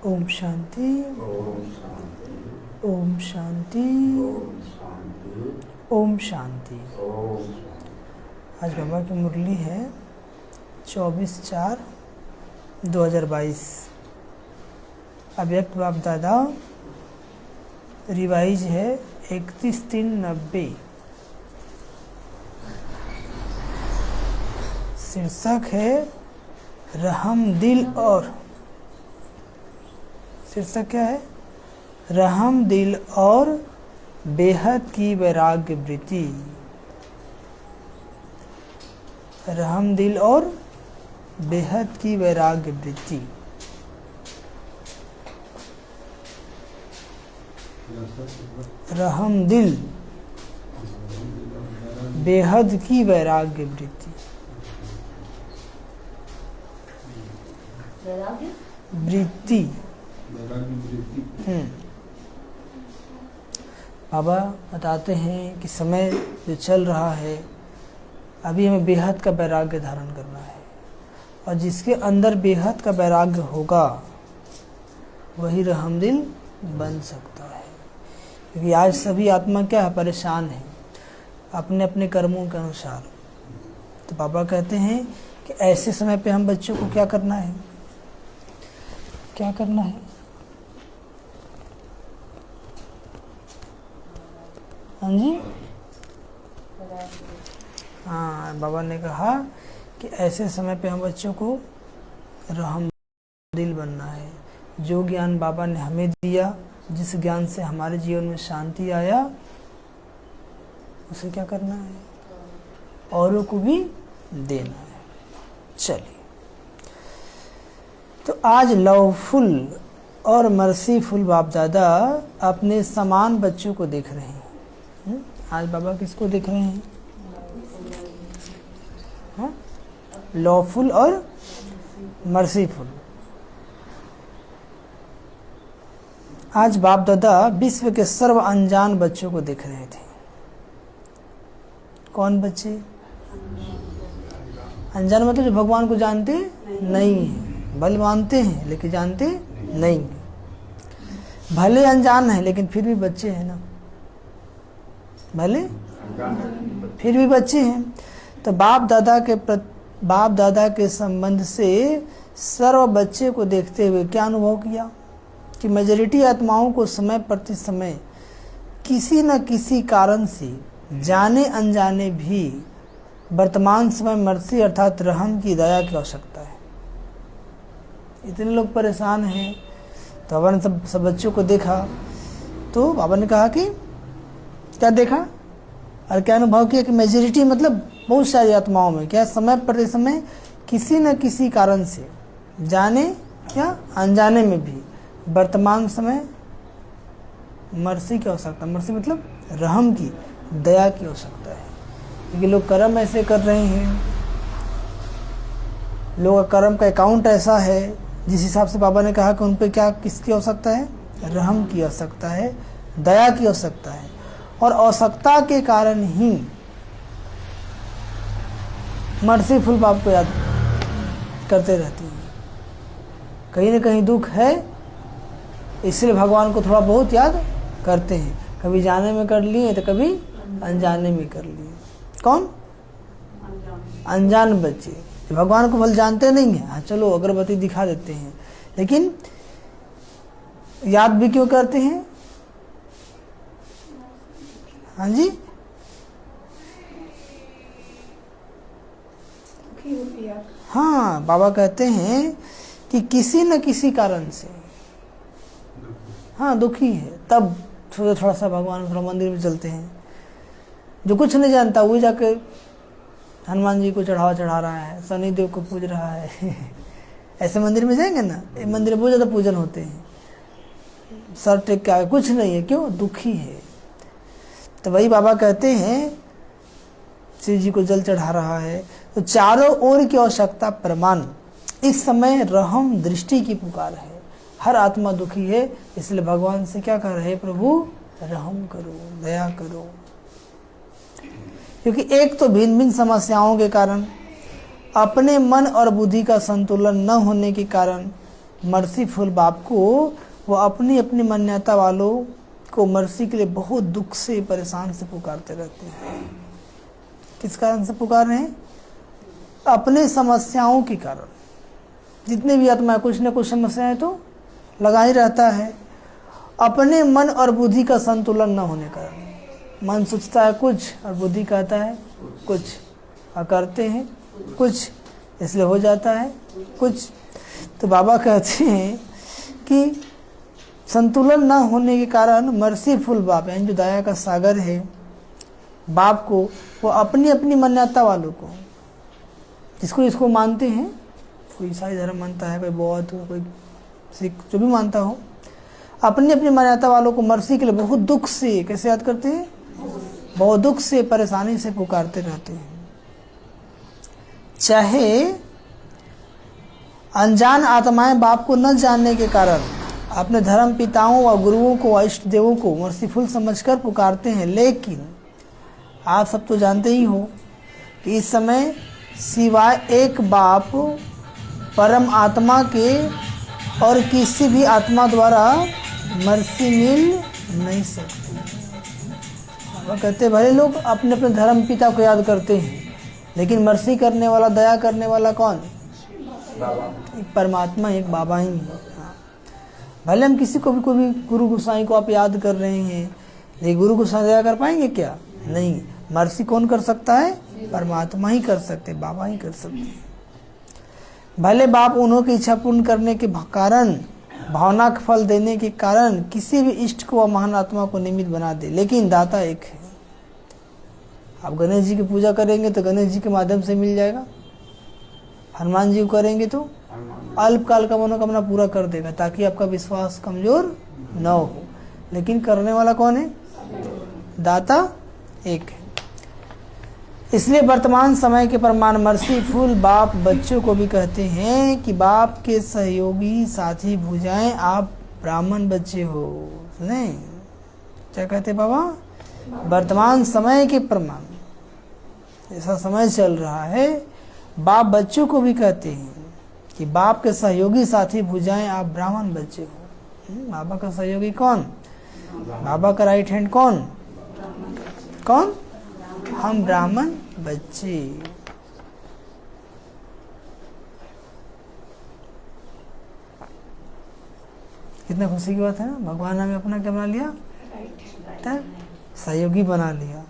ओम शांति, ओम शांति, ओम शांति। आज बाबा की मुरली है 24/4/2022। अव्यक्त बाप दादा, रिवाइज है 31/3/90। शीर्षक है रहम दिल और, शीर्षक क्या है? रहम दिल और बेहद की वैराग्य वृत्ति। रहम दिल और बेहद की वैराग्य वृत्ति। रहम दिल, बेहद की वैराग्य वृत्ति। वृत्ति। बाबा बताते हैं कि समय जो चल रहा है, अभी हमें बेहद का वैराग्य धारण करना है, और जिसके अंदर बेहद का वैराग्य होगा वही रहमदिल बन सकता है। क्योंकि आज सभी आत्मा क्या है? परेशान है अपने अपने कर्मों के अनुसार। तो बाबा कहते हैं कि ऐसे समय पे हम बच्चों को क्या करना है? क्या करना है? हाँ जी, हाँ, बाबा ने कहा कि ऐसे समय पे हम बच्चों को रहम दिल बनना है। जो ज्ञान बाबा ने हमें दिया, जिस ज्ञान से हमारे जीवन में शांति आया, उसे क्या करना है? औरों को भी देना है। चलिए, तो आज लवफुल और मर्सीफुल बाप दादा अपने समान बच्चों को देख रहे हैं। आज बाबा किसको देख रहे हैं? हाँ? लवफुल और मर्सीफुल। आज बाप दादा विश्व के सर्व अनजान बच्चों को देख रहे थे। कौन बच्चे? अनजान मतलब जो भगवान को जानते नहीं है, भले मानते हैं लेकिन जानते नहीं है। भले अनजान है लेकिन फिर भी बच्चे हैं ना, भले फिर भी बच्चे हैं। तो बाप दादा के संबंध से सर्व बच्चे को देखते हुए क्या अनुभव किया कि मेजॉरिटी आत्माओं को समय प्रति समय किसी न किसी कारण से जाने अनजाने भी वर्तमान समय मर्सी अर्थात रहम की दया की आवश्यकता है। इतने लोग परेशान हैं। तो बाबा ने सब बच्चों को देखा, तो बाबा ने कहा कि क्या देखा और क्या अनुभव किया कि मेजॉरिटी मतलब बहुत सारी आत्माओं में क्या समय प्रति समय किसी न किसी कारण से जाने क्या अनजाने में भी वर्तमान समय मर्सी की आवश्यकता, मर्सी मतलब रहम की दया की आवश्यकता है। क्योंकि लोग कर्म ऐसे कर रहे हैं, लोगों का कर्म का अकाउंट ऐसा है जिस हिसाब से बाबा ने कहा कि उन पे क्या किसकी आवश्यकता है? रहम की आवश्यकता है, दया की आवश्यकता है। और आवश्यकता के कारण ही मर्सीफुल बाप को याद करते रहते हैं। कहीं न कहीं दुख है, इसलिए भगवान को थोड़ा बहुत याद करते हैं। कभी जाने में कर लिए तो कभी अनजाने में कर लिए। कौन? अनजान बच्चे जो भगवान को भले जानते नहीं है। हाँ, चलो अगरबत्ती दिखा देते हैं, लेकिन याद भी क्यों करते हैं? हाँ जी, हाँ, बाबा कहते हैं कि किसी न किसी कारण से, हाँ, दुखी है, तब थोड़ा सा भगवान थोड़ा मंदिर में चलते हैं। जो कुछ नहीं जानता वही जाके हनुमान जी को चढ़ा रहा है, शनि देव को पूज रहा है। ऐसे मंदिर में जाएंगे ना, मंदिर में बहुत ज़्यादा पूजन होते हैं, सर टेक के आगे, कुछ नहीं है। क्यों? दुखी है। तो वही बाबा कहते हैं शिव जी को जल चढ़ा रहा है, तो चारों ओर की आवश्यकता प्रमाण इस समय रहम दृष्टि की पुकार है। हर आत्मा दुखी है, इसलिए भगवान से क्या कर रहे हैं? प्रभु रहम करो, दया करो। क्योंकि एक तो भिन्न भिन्न समस्याओं के कारण, अपने मन और बुद्धि का संतुलन न होने के कारण मर्सीफुल बाप को वो अपनी अपनी मान्यता वालों को मर्सी के लिए बहुत दुख से परेशान से पुकारते रहते हैं। किस कारण से पुकार रहे हैं? अपने समस्याओं के कारण। जितने भी आत्मा कुछ न कुछ समस्याएं तो लगा ही रहता है। अपने मन और बुद्धि का संतुलन न होने का कारण मन सोचता है कुछ और बुद्धि कहता है कुछ, और करते हैं कुछ, इसलिए हो जाता है कुछ। तो बाबा कहते हैं कि संतुलन न होने के कारण मर्सीफुल बाप यानी जो दया का सागर है बाप को वो अपनी अपनी मान्यता वालों को, जिसको इसको मानते हैं, कोई ईसाई धर्म मानता है, कोई बौद्ध, कोई सिख, जो भी मानता हो, अपनी अपनी मान्यता वालों को मर्सी के लिए बहुत दुख से, कैसे याद करते हैं? बहुत दुख से परेशानी से पुकारते रहते हैं। चाहे अनजान आत्माएं बाप को न जानने के कारण अपने धर्म पिताओं व गुरुओं को, इष्ट देवों को मर्सीफुल समझकर पुकारते हैं, लेकिन आप सब तो जानते ही हो कि इस समय सिवाय एक बाप परम आत्मा के और किसी भी आत्मा द्वारा मर्सी मिल नहीं सकती। वो कहते भले लोग अपने अपने धर्म पिता को याद करते हैं, लेकिन मर्सी करने वाला, दया करने वाला कौन? एक परमात्मा, एक बाबा ही है। भले हम किसी को भी, कोई भी गुरु गोसाई को आप याद कर रहे हैं, लेकिन गुरु गोसाई दया कर पाएंगे क्या? नहीं। मर्सी कौन कर सकता है? परमात्मा ही कर सकते, बाबा ही कर सकते हैं। भले बाप उन्हों की इच्छा पूर्ण करने के कारण, भावना का फल देने के कारण किसी भी इष्ट को व महान आत्मा को निमित्त बना दे, लेकिन दाता एक है। आप गणेश जी की पूजा करेंगे तो गणेश जी के माध्यम से मिल जाएगा, हनुमान जी को करेंगे तो अल्पकाल का मनोकामना पूरा कर देगा, ताकि आपका विश्वास कमजोर न हो। लेकिन करने वाला कौन है? दाता एक है। इसलिए वर्तमान समय के प्रमाण मर्सीफुल बाप बच्चों को भी कहते हैं कि बाप के सहयोगी साथी भुजाएं आप ब्राह्मण बच्चे हो। सुने क्या कहते बाबा? वर्तमान समय के प्रमाण, ऐसा समय चल रहा है, बाप बच्चों को भी कहते हैं कि बाप के सहयोगी साथी भुजाएं आप ब्राह्मण बच्चे हो। बाबा का सहयोगी कौन? बाबा का राइट हैंड कौन? कौन? हम ब्राह्मण बच्चे। कितना खुशी की बात है ना, भगवान हमें अपना क्या बना लिया? सहयोगी बना लिया।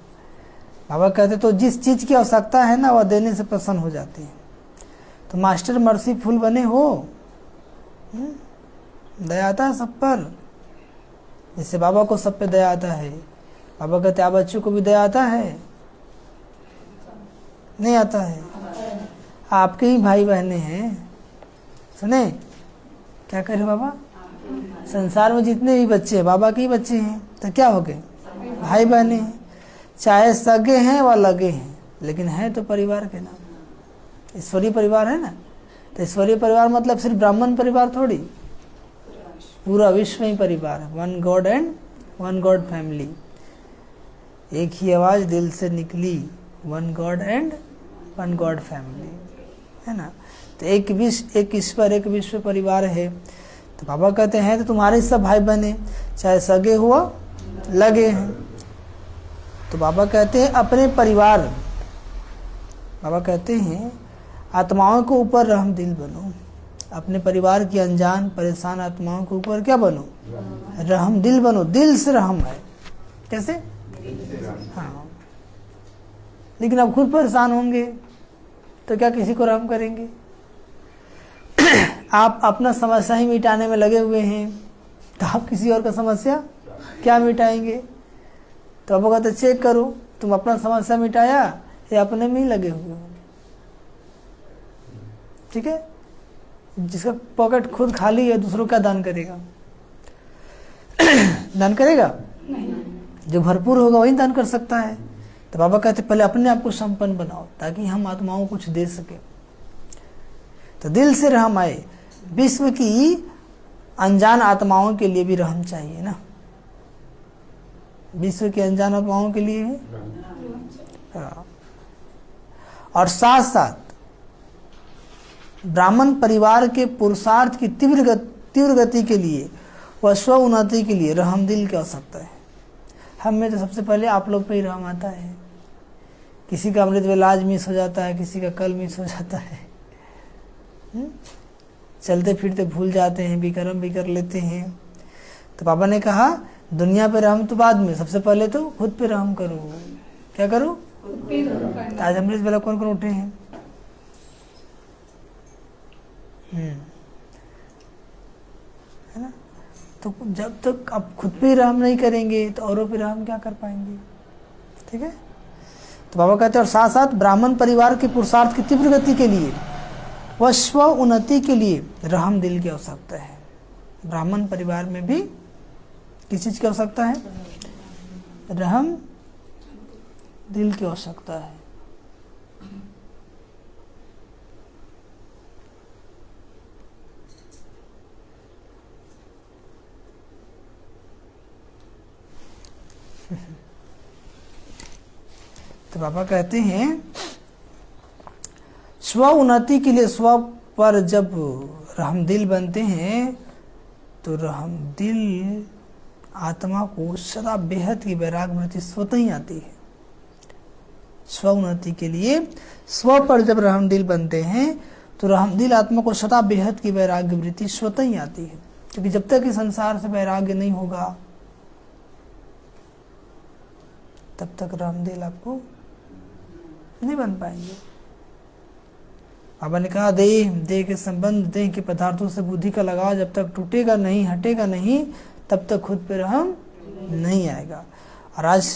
बाबा कहते तो जिस चीज की आवश्यकता है ना, वह देने से प्रसन्न हो जाती है। तो मास्टर मर्सीफुल बने हो, दया आता है सब पर, जैसे बाबा को सब पे दया आता है। बाबा कहते आप बच्चों को भी दया आता है? नहीं आता है। आपके ही भाई बहने हैं। सुने क्या कह रहे बाबा? संसार में जितने भी बच्चे हैं बाबा के ही बच्चे हैं, तो क्या हो गए? भाई बहने हैं। चाहे सगे हैं व लगे हैं, लेकिन है तो परिवार के नाम, ईश्वरीय परिवार है ना। तो ईश्वरीय परिवार मतलब सिर्फ ब्राह्मण परिवार थोड़ी, पूरा विश्व ही परिवार है। One God and one God family. एक ही आवाज दिल से निकली, one God and one God family, है ना। तो एक विश्व, एक ईश्वर, एक विश्व परिवार है। तो बाबा कहते हैं तो तुम्हारे सब भाई बहने, चाहे सगे हुआ लगे हैं। तो बाबा कहते हैं अपने परिवार, बाबा कहते हैं आत्माओं के ऊपर रहम दिल बनो। अपने परिवार की अनजान परेशान आत्माओं के ऊपर क्या बनो? रहम दिल बनो। दिल से रहम है। कैसे? हाँ। लेकिन अब खुद परेशान होंगे तो क्या किसी को रहम करेंगे? आप अपना समस्या ही मिटाने में लगे हुए हैं, तो आप किसी और का समस्या क्या मिटाएंगे? तो अब कहते चेक करो तुम अपना समस्या मिटाया या अपने में ही लगे हुए हो। ठीक है। जिसका पॉकेट खुद खाली है दूसरों का दान करेगा? दान करेगा? जो भरपूर होगा वही दान कर सकता है। तो बाबा कहते पहले अपने आप को संपन्न बनाओ, ताकि हम आत्माओं को कुछ दे सके। तो दिल से रहम आए। विश्व की अनजान आत्माओं के लिए भी रहम चाहिए ना। विश्व की अनजान आत्माओं के लिए है। और साथ साथ ब्राह्मण परिवार के पुरुषार्थ की तीव्र गति के लिए व स्व उन्नति के लिए रहमदिल की आवश्यकता है। हम में तो सबसे पहले आप लोग पे ही रहम आता है। किसी का अमृत वेला आज मिस हो जाता है, किसी का कल मिस हो जाता है। चलते फिरते भूल जाते हैं, विक्रम भी कर लेते हैं। तो पापा ने कहा दुनिया पे रहम तो बाद में, सबसे पहले तो खुद पे रहम करो। क्या करो? आज अमृत वेला कौन कौन उठे हैं? है ना? तो जब तक आप खुद पे रहम नहीं करेंगे तो औरों पे रहम क्या कर पाएंगे? ठीक है। तो बाबा कहते हैं और साथ साथ ब्राह्मण परिवार के पुरुषार्थ की तीव्र गति के लिए व स्व उन्नति के लिए रहम दिल की आवश्यकता है। ब्राह्मण परिवार में भी किस चीज की आवश्यकता है? रहम दिल की आवश्यकता है। तो बाबा कहते हैं स्व उन्नति के लिए स्व पर जब रहमदिल बनते हैं तो रहमदिल आत्मा को सदा बेहद की वैराग्य वृत्ति स्वतः ही आती है। स्व उन्नति के लिए स्व पर जब रहमदिल बनते हैं तो रहमदिल आत्मा को सदा बेहद की वैराग्य वृत्ति स्वतः ही आती है। क्योंकि जब तक इस संसार से वैराग्य नहीं होगा तब तक रहमदिल आपको नहीं बन पाएंगे। बाबा ने कहा देह के संबंध, देह के पदार्थों से बुद्धि का लगाव जब तक टूटेगा नहीं, हटेगा नहीं, तब तक खुद पे रहम नहीं आएगा। और आज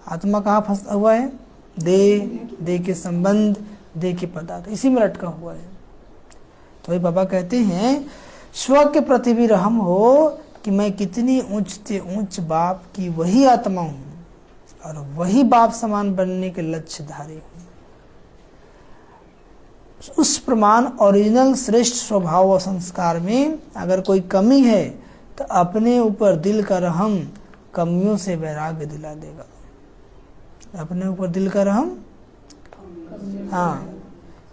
आत्मा कहाँ फंसा हुआ है? देह के संबंध, देह के पदार्थ, इसी में लटका हुआ है। तो वही बाबा कहते हैं स्व के प्रति भी रहम हो कि मैं कितनी ऊंच से ऊंच बाप की वही आत्मा हूँ और वही बाप समान बनने के लक्ष्यधारी हूँ। उस प्रमाण ओरिजिनल श्रेष्ठ स्वभाव और संस्कार में अगर कोई कमी है तो अपने ऊपर दिल का रहम कमियों से वैराग्य दिला देगा। अपने ऊपर दिल का रहम, हाँ।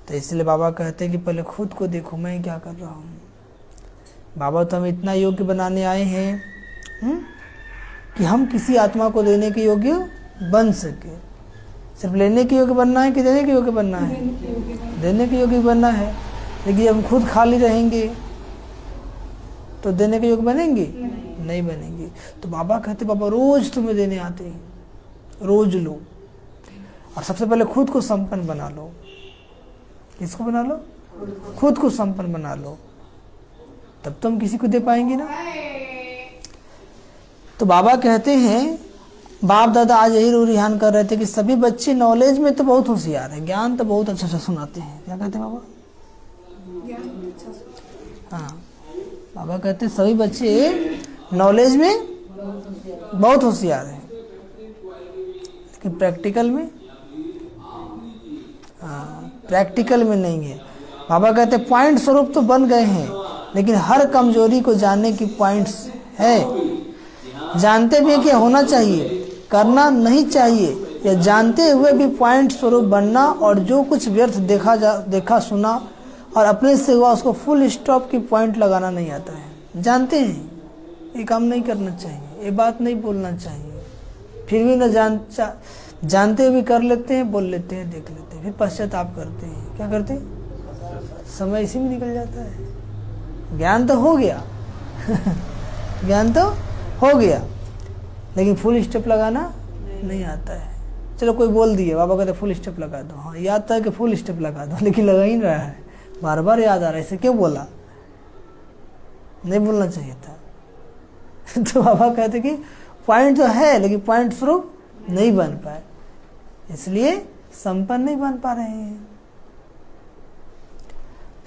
तो इसलिए बाबा कहते हैं कि पहले खुद को देखो मैं क्या कर रहा हूँ। बाबा तो हम इतना योग्य बनाने आए हैं कि हम किसी आत्मा को देने के योग्य बन सके। सिर्फ लेने के योग्य बनना है कि देने के योग्य बनना है? देने के योग्य बनना है। लेकिन हम खुद खाली रहेंगे तो देने के योग्य बनेंगे? नहीं बनेंगे। तो बाबा कहते बाबा रोज तुम्हें देने आते हैं, रोज लो। और सबसे पहले खुद को संपन्न बना लो। किसको बना लो? खुद को संपन्न बना लो, तब तुम किसी को दे पाएंगे ना। तो बाबा कहते हैं बाप दादा आज यही रुझान कर रहे थे कि सभी बच्चे नॉलेज में तो बहुत होशियार है, ज्ञान तो बहुत अच्छा अच्छा सुनाते हैं। क्या कहते हैं बाबा? हाँ, बाबा कहते हैं सभी बच्चे नॉलेज में बहुत होशियार है लेकिन प्रैक्टिकल में, हाँ, प्रैक्टिकल में नहीं है। बाबा कहते हैं पॉइंट स्वरूप तो बन गए हैं लेकिन हर कमजोरी को जानने की पॉइंट्स है। जानते भी क्या होना चाहिए, करना नहीं चाहिए, या जानते हुए भी पॉइंट स्वरूप बनना और जो कुछ व्यर्थ देखा सुना और अपने से हुआ उसको फुल स्टॉप की पॉइंट लगाना नहीं आता है। जानते हैं ये काम नहीं करना चाहिए, ये बात नहीं बोलना चाहिए, फिर भी न जानते हुए कर लेते हैं, बोल लेते हैं, देख लेते हैं, फिर पश्चाताप करते हैं। क्या करते हैं? समय इसी में निकल जाता है। ज्ञान तो हो गया ज्ञान तो हो गया लेकिन फुल स्टेप लगाना नहीं आता है। चलो कोई बोल दिए, बाबा कहते फुल स्टेप लगा दो, हाँ याद था कि फुल स्टेप लगा दो, लेकिन लगा ही नहीं रहा है, बार बार याद आ रहा है, ऐसे क्यों बोला? नहीं बोलना चाहिए था तो बाबा कहते कि पॉइंट तो है लेकिन पॉइंट स्वरूप नहीं बन पाए, इसलिए संपन्न नहीं बन पा रहे हैं।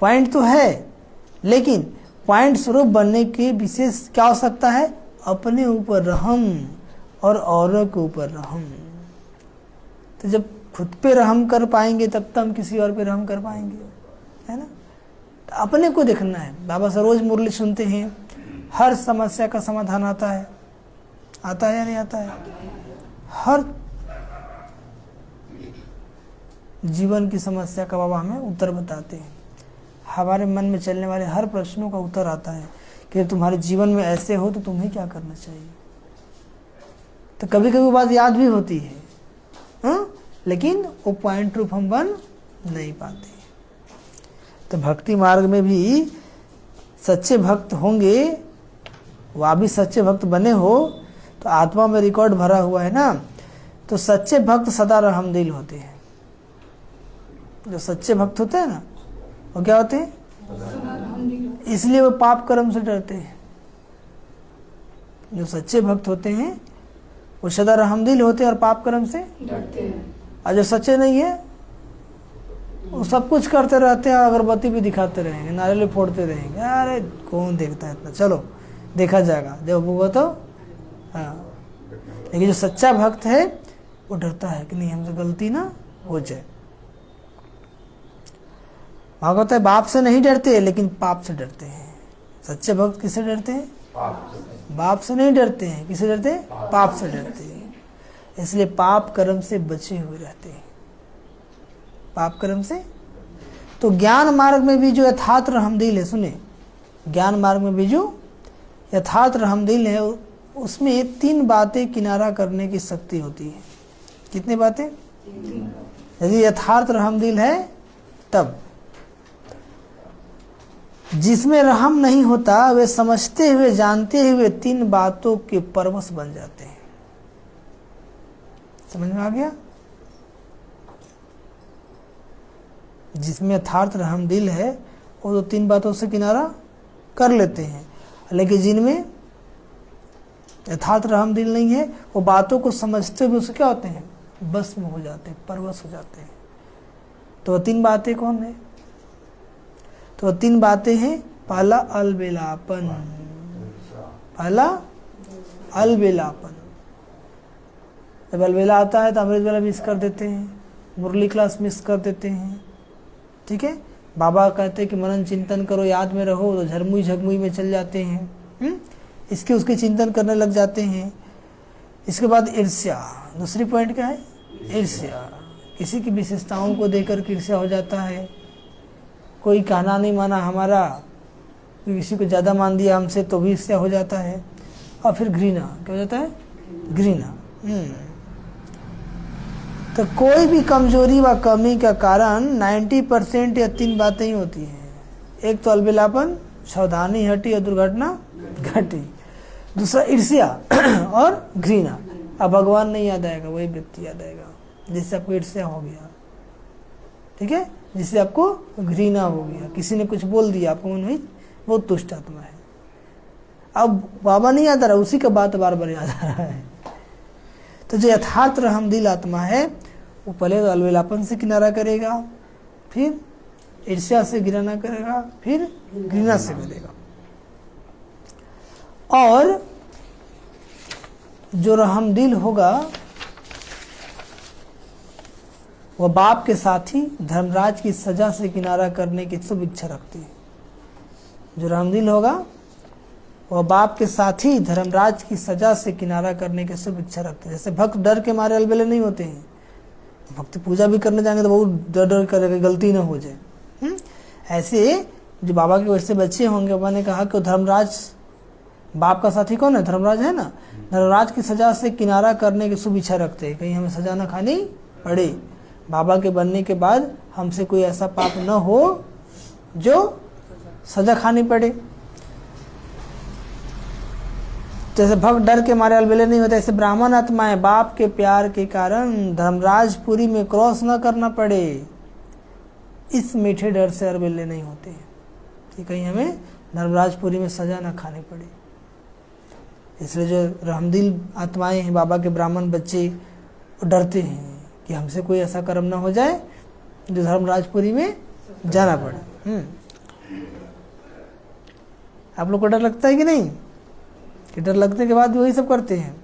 पॉइंट तो है लेकिन पॉइंट स्वरूप बनने की विशेष क्या हो सकता है? अपने ऊपर रहम और औरों के ऊपर रहम। तो जब खुद पे रहम कर पाएंगे तब तक हम किसी और पे रहम कर पाएंगे, है ना। तो अपने को देखना है। बाबा से रोज मुरली सुनते हैं, हर समस्या का समाधान आता है या नहीं आता है? हर जीवन की समस्या का बाबा हमें उत्तर बताते हैं। हमारे मन में चलने वाले हर प्रश्नों का उत्तर आता है कि तुम्हारे जीवन में ऐसे हो तो तुम्हें क्या करना चाहिए। तो कभी कभी वो बात याद भी होती है, हाँ? लेकिन वो पॉइंट रूप हम बन नहीं पाते। तो भक्ति मार्ग में भी सच्चे भक्त होंगे, वो आप भी सच्चे भक्त बने हो तो आत्मा में रिकॉर्ड भरा हुआ है ना। तो सच्चे भक्त सदा रहमदिल होते हैं। जो सच्चे भक्त होते हैं ना वो क्या होते हैं, इसलिए वो पाप कर्म से डरते हैं। जो सच्चे भक्त होते हैं वो सदा रहमदिल होते हैं और पाप कर्म से डरते हैं। और जो सच्चे नहीं है वो सब कुछ करते रहते हैं, अगरबत्ती भी दिखाते रहेंगे, नारियल फोड़ते रहेंगे, अरे कौन देखता है इतना, चलो देखा जाएगा जब वो तो। हाँ, लेकिन जो सच्चा भक्त है वो डरता है कि नहीं हमसे गलती ना हो जाए। वहां कहता है बाप से नहीं डरते लेकिन पाप से डरते हैं। सच्चे भक्त किससे डरते हैं? बाप से नहीं डरते हैं, किससे डरते हैं? पाप से डरते हैं। इसलिए पाप कर्म से बचे हुए रहते हैं, पाप कर्म से। तो ज्ञान मार्ग में भी जो यथार्थ रहमदिल है, सुने, ज्ञान मार्ग में भी जो यथार्थ रहमदिल है उसमें 3 बातें किनारा करने की शक्ति होती है। कितनी बातें? यदि यथार्थ रहमदिल है तब। जिसमें रहम नहीं होता वे समझते हुए जानते हुए 3 बातों के परवश बन जाते हैं। समझ में आ गया? जिसमें यथार्थ रहमदिल है वो तो 3 बातों से किनारा कर लेते हैं, लेकिन जिनमें यथार्थ रहमदिल नहीं है वो बातों को समझते हुए उससे क्या होते हैं? भस्म हो जाते हैं, परवश हो जाते हैं। तो वो 3 बातें कौन है? तो वो 3 बातें हैं। पहला अलबेलापन, पहला अलबेलापन। जब अलबेला आता है तो अमृत वाला मिस कर देते हैं, मुरली क्लास मिस कर देते हैं, ठीक है। बाबा कहते हैं कि मनन चिंतन करो, याद में रहो, तो झरमुई झगमुई में चल जाते हैं, इसके उसके चिंतन करने लग जाते हैं। इसके बाद ईर्ष्या, दूसरी पॉइंट क्या है? ईर्ष्या। किसी की विशेषताओं को देखकर ईर्ष्या हो जाता है। कोई कहना नहीं माना हमारा, किसी को ज़्यादा मान दिया हमसे तो भी ईर्ष्या हो जाता है। और फिर घृणा, क्या हो जाता है? घृणा। तो कोई भी कमजोरी व कमी का कारण 90% या 3 बातें ही होती हैं। एक तो अलबेलापन, सावधानी हटी और दुर्घटना घटी। दूसरा ईर्ष्या और घृणा। अब भगवान नहीं याद आएगा, वही व्यक्ति याद आएगा जिससे आपको ईर्ष्या हो गया, ठीक है, जिससे आपको घृणा हो गया। किसी ने कुछ बोल दिया, आपको मन में बहुत दुष्ट आत्मा है। अब बाबा नहीं याद आ रहा, उसी का बात बार बार याद आ रहा है। तो जो यथार्थ रहमदिल आत्मा है वो पहले तो अलबेलापन से किनारा करेगा, फिर ईर्ष्या से घृणा करेगा, फिर घृणा से करेगा। और जो रहमदिल होगा वह बाप के साथी धर्मराज की सजा से किनारा करने की शुभ इच्छा रखती है। जो रहमदिल होगा वह बाप के साथी धर्मराज की सजा से किनारा करने की शुभ इच्छा रखते हैं। जैसे भक्त डर के मारे अलबेले नहीं होते हैं, भक्ति पूजा भी करने जाएंगे तो बहुत डर डर करेंगे गलती ना हो जाए। ऐसे जो बाबा के वैसे बच्चे होंगे, बाबा ने कहा कि धर्मराज, बाप का साथी कौन है? धर्मराज है ना। धर्मराज की सजा से किनारा करने की शुभ इच्छा रखते हैं, कहीं हमें सजा ना खानी पड़े। बाबा के बनने के बाद हमसे कोई ऐसा पाप न हो जो सजा खानी पड़े। जैसे भक्त डर के मारे अलबेले नहीं होते, ऐसे ब्राह्मण आत्माएं बाप के प्यार के कारण धर्मराजपुरी में क्रॉस न करना पड़े, इस मीठे डर से अलबेले नहीं होते कि कहीं हमें धर्मराजपुरी में सजा न खानी पड़े। इसलिए जो रहमदिल आत्माएं हैं, बाबा के ब्राह्मण बच्चे, वो डरते हैं कि हमसे कोई ऐसा कर्म ना हो जाए जो धर्मराजपुरी में जाना पड़े। आप लोग को डर लगता है कि नहीं? कि डर लगने के बाद भी वही सब करते हैं।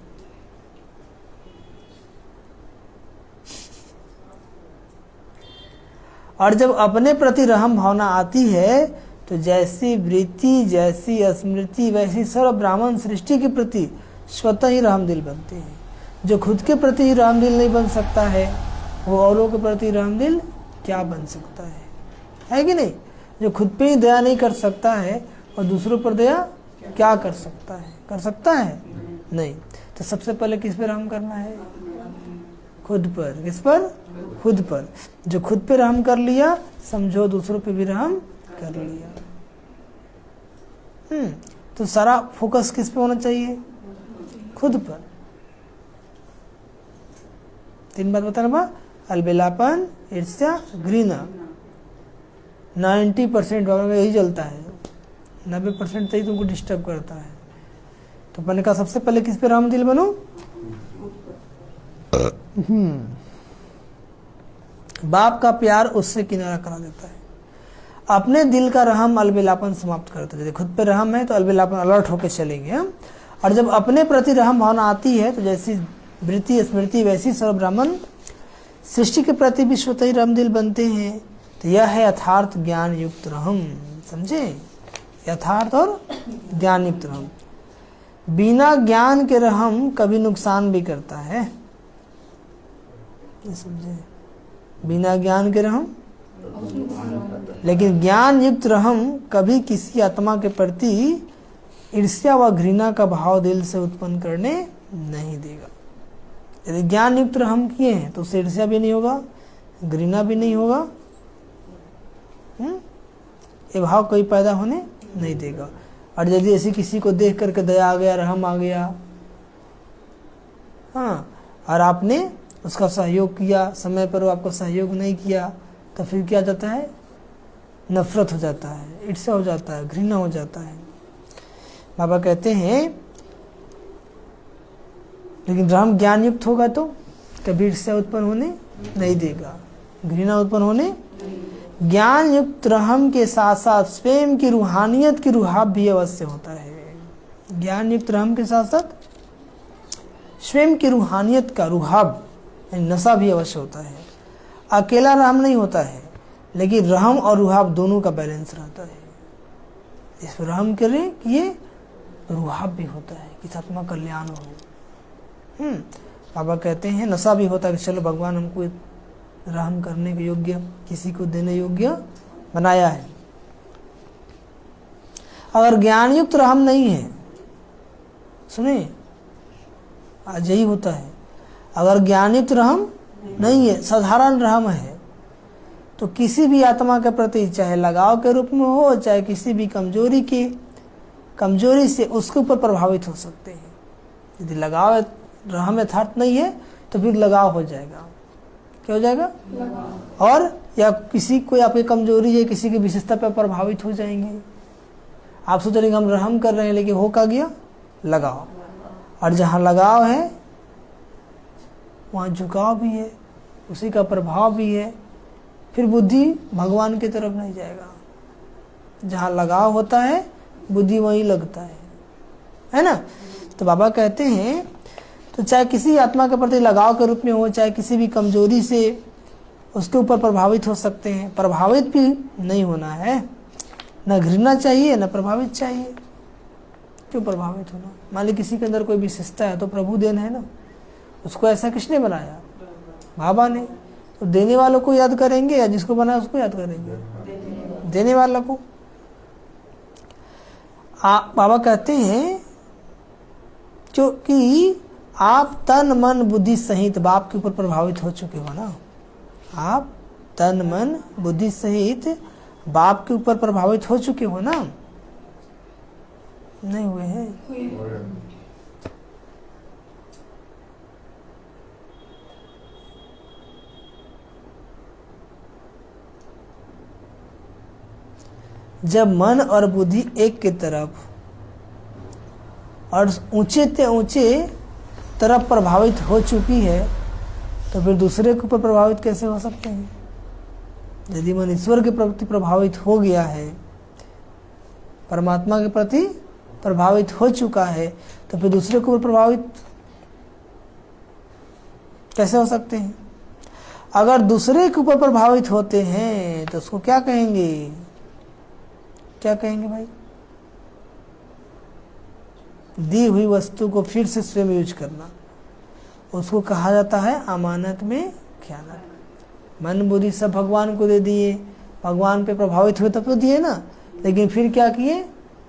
और जब अपने प्रति रहम भावना आती है तो जैसी वृत्ति, जैसी स्मृति, वैसी सर्व ब्राह्मण सृष्टि के प्रति स्वतः ही रहमदिल बनते हैं। जो खुद के प्रति ही रहमदिल नहीं बन सकता है वो औरों के प्रति रहमदिल क्या बन सकता है कि नहीं? जो खुद पे ही दया नहीं कर सकता है और दूसरों पर दया क्या कर सकता है? कर सकता है? नहीं। तो सबसे पहले किस पे रहम करना है? खुद पर। किस पर? खुद पर। जो खुद पे रहम कर लिया, समझो दूसरों पे भी रहम कर लिया। तो सारा फोकस किस पे होना चाहिए? खुद पर। 3 बात बताना बा, अलबेलापन, ईर्ष्या, घृणा। 90% बाबा में यही चलता है, 90% तो ही तुमको डिस्टर्ब करता है। तो मैंने कहा सबसे पहले किस पे रहम दिल बनो? बाप का प्यार उससे किनारा करा देता है। अपने दिल का रहम अलबेलापन समाप्त करता है। यदि खुद पे रहम है तो अलबेलापन अलर्ट होकर चलेंगे। और जब अपने प्रति रहम भावना आती है तो जैसी वृत्ति स्मृति वैसी सर्व ब्राह्मण सृष्टि के प्रति भी स्वतः ही रहम दिल बनते हैं। तो यह है यथार्थ ज्ञान युक्त रहम। समझे? यथार्थ और ज्ञान युक्त रहम। बिना ज्ञान के रहम कभी नुकसान भी करता है। ये समझे? बिना ज्ञान के रहम, लेकिन ज्ञान युक्त रहम कभी किसी आत्मा के प्रति ईर्ष्या व घृणा का भाव दिल से उत्पन्न करने नहीं देगा। यदि ज्ञान युक्त रहम किए हैं तो उससे ईर्ष्या भी नहीं होगा, घृणा भी नहीं होगा, ये भाव कोई पैदा होने नहीं देगा। और यदि ऐसी किसी को देख करके दया आ गया, रहम आ गया, हाँ, और आपने उसका सहयोग किया, समय पर वो आपको सहयोग नहीं किया, तो फिर क्या जाता है? नफरत हो जाता है, ईर्ष्या हो जाता है, घृणा हो जाता है। बाबा कहते हैं लेकिन रहम ज्ञान युक्त होगा तो कभी ईर्ष्या उत्पन्न होने नहीं देगा, घृणा उत्पन्न होने। ज्ञान युक्त रहम के साथ साथ स्वयं की रूहानियत की रुहाब भी अवश्य होता है। ज्ञान युक्त रहम के साथ साथ स्वयं की रूहानियत का रुहाब नशा भी अवश्य होता है। अकेला रहम नहीं होता है, लेकिन रहम और रुहाब दोनों का बैलेंस रहता है। इस पर रहम करें कि ये रुहाब भी होता है कि आत्मा कल्याण हो। बाबा कहते हैं नशा भी होता है कि चलो भगवान हमको रहम करने के योग्य, किसी को देने योग्य बनाया है। अगर ज्ञान युक्त रहम नहीं है, सुनिए आज यही होता है, अगर ज्ञान युक्त रहम नहीं है, साधारण रहम है, तो किसी भी आत्मा के प्रति चाहे लगाव के रूप में हो, चाहे किसी भी कमजोरी से उसके ऊपर प्रभावित हो सकते हैं। यदि लगाव रहम यथार्थ नहीं है तो फिर लगाव हो जाएगा। क्या हो जाएगा? और या किसी कोई आपकी कमजोरी है, किसी की विशेषता पर प्रभावित हो जाएंगे। आप सोच रहे हम रहम कर रहे हैं, लेकिन हो क्या गया? लगाव। और जहाँ लगाव है वहाँ झुकाव भी है, उसी का प्रभाव भी है, फिर बुद्धि भगवान की तरफ नहीं जाएगा। जहाँ लगाव होता है बुद्धि वहीं लगता है ना? तो बाबा कहते हैं तो चाहे किसी आत्मा के प्रति लगाव के रूप में हो, चाहे किसी भी कमजोरी से उसके ऊपर प्रभावित हो सकते हैं। प्रभावित भी नहीं होना है, न घृणा चाहिए न प्रभावित चाहिए। क्यों प्रभावित होना? मान ली किसी के अंदर कोई विशेषता है तो प्रभु देन है ना, उसको ऐसा किसने बनाया? बाबा ने। तो देने वालों को याद करेंगे या जिसको बनाया उसको याद करेंगे? देने वालों को। बाबा कहते हैं क्योंकि आप तन मन बुद्धि सहित बाप के ऊपर प्रभावित हो चुके हो ना। आप तन मन बुद्धि सहित बाप के ऊपर प्रभावित हो चुके हो ना? नहीं हुए हैं? जब मन और बुद्धि एक के तरफ और ऊंचे से ऊंचे तरफ प्रभावित हो चुकी है तो फिर दूसरे के ऊपर प्रभावित कैसे हो सकते हैं? यदि मन ईश्वर के प्रति प्रभावित हो गया है, परमात्मा के प्रति प्रभावित हो चुका है, तो फिर दूसरे के ऊपर प्रभावित कैसे हो सकते हैं? अगर दूसरे के ऊपर प्रभावित होते हैं तो उसको क्या कहेंगे? क्या कहेंगे भाई? दी हुई वस्तु को फिर से स्वयं यूज करना, उसको कहा जाता है अमानत में ख्यानत। मन बुद्धि सब भगवान को दे दिए, भगवान पे प्रभावित हुए तब तो दिए ना, लेकिन फिर क्या किए,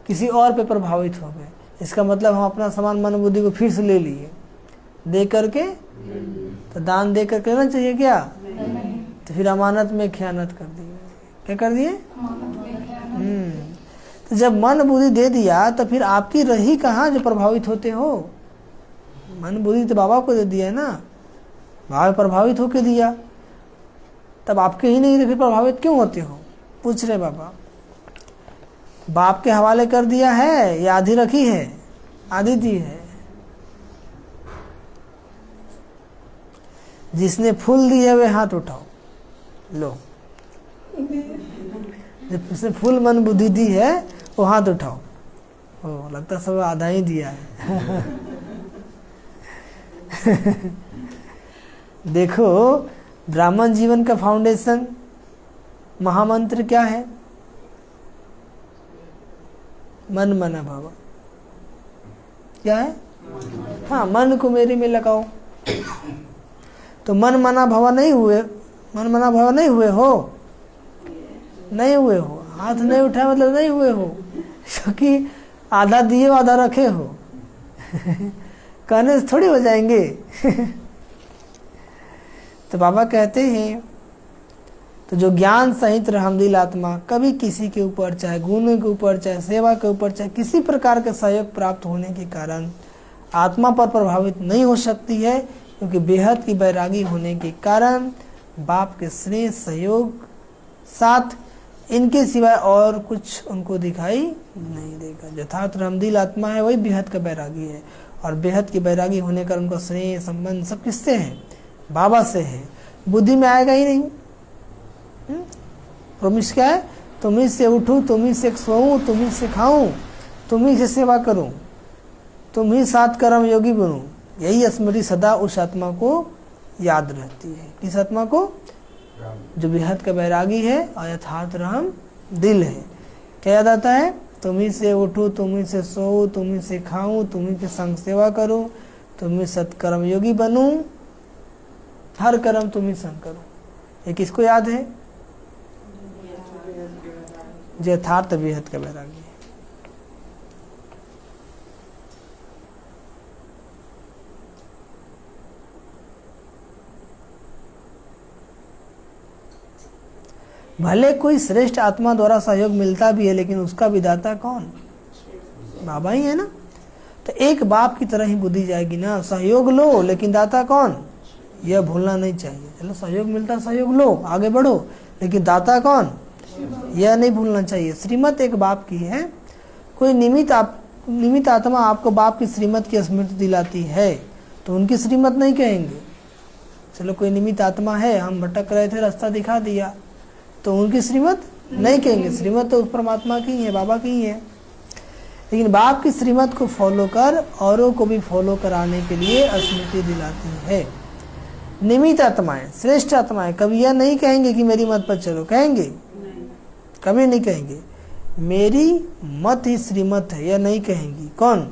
किसी और पे प्रभावित हो गए। इसका मतलब हम अपना समान मन बुद्धि को फिर से ले लिए, दे करके। तो दान दे करके लेना चाहिए क्या? तो फिर अमानत में खयानत कर दी। क्या कर दिए? तो जब मन बुद्धि दे दिया तो फिर आपकी रही कहाँ जो प्रभावित होते हो? मन बुद्धि तो बाबा को दे दिया है ना, बाबा प्रभावित होके दिया, तब आपके ही नहीं, तो फिर प्रभावित क्यों होते हो? पूछ रहे बाबा। बाप के हवाले कर दिया है या आधी रखी है? आधी दी है। जिसने फूल दिए वे हाथ उठाओ, लो। जिसने फूल मन बुद्धि दी है वो हाथ उठाओ। ओ, लगता सब आधा ही दिया है। देखो, ब्राह्मण जीवन का फाउंडेशन महामंत्र क्या है? मन मना भावा। क्या है? हाँ, मन को मेरे में लगाओ। तो मन मना भावा नहीं हुए, मन मना भावा नहीं हुए हो, नहीं हुए हो, हाथ नहीं उठाया मतलब नहीं हुए हो, क्योंकि आधा दिए आधा रखे हो। कहने से थोड़ी हो जाएंगे। तो बाबा कहते हैं, तो जो ज्ञान सहित रहमदिल आत्मा कभी किसी के ऊपर, चाहे गुणों के ऊपर, चाहे सेवा के ऊपर, चाहे किसी प्रकार के सहयोग प्राप्त होने के कारण आत्मा पर प्रभावित नहीं हो सकती है, क्योंकि बेहद की बैरागी होने के कारण बाप के स्नेह सहयोग साथ इनके सिवाय और कुछ उनको दिखाई नहीं देगा। यथार्थ रहमदिल आत्मा है वही बेहद का बैरागी है, और बेहद की बैरागी होने का उनका स्नेह संबंध सब किससे है? बाबा से है। बुद्धि में आएगा ही नहीं। प्रॉमिस क्या है? तुम्ही से उठूं, तुम्ही से सोऊं, तुम्ही से खाऊं, तुम्ही से सेवा करूं, तुम्ही साथ कर्म योगी बनूं। यही स्मृति सदा उस आत्मा को याद रहती है। किस आत्मा को? जो बेहद का बैरागी है और यथार्थ रहम दिल है। क्या याद आता है? तुम्ही से उठूं, तुम्ही से सोऊं, तुम्ही से खाऊं, तुम्ही के संग सेवा करूं, तुम्ही सत्कर्म योगी बनूं, हर कर्म तुम्ही संग करूं। ये किसको याद है? जो यथार्थ बेहद का बैरागी है। भले कोई श्रेष्ठ आत्मा द्वारा सहयोग मिलता भी है, लेकिन उसका विधाता कौन? बाबा ही है ना। तो एक बाप की तरह ही बुद्धि जाएगी ना। सहयोग लो, लेकिन दाता कौन? यह भूलना नहीं चाहिए। चलो सहयोग मिलता, सहयोग लो, आगे बढ़ो, लेकिन दाता कौन? यह नहीं भूलना चाहिए। श्रीमत एक बाप की है। कोई निमित्त आत्मा आपको बाप की श्रीमत की स्मृति दिलाती है तो उनकी श्रीमत नहीं कहेंगे। चलो कोई निमित्त आत्मा है, हम भटक रहे थे, रास्ता दिखा दिया, तो उनकी श्रीमत नहीं कहेंगे। श्रीमत तो उस परमात्मा की ही है, बाबा की ही है। लेकिन बाप की श्रीमत को फॉलो कर औरों को भी फॉलो कराने के लिए स्मृति दिलाती है। निमित्त आत्माएं, श्रेष्ठ आत्माएं कभी यह नहीं कहेंगे कि मेरी मत पर चलो, कहेंगे? कभी नहीं कहेंगे। मेरी मत ही श्रीमत है, यह नहीं कहेंगी। कौन?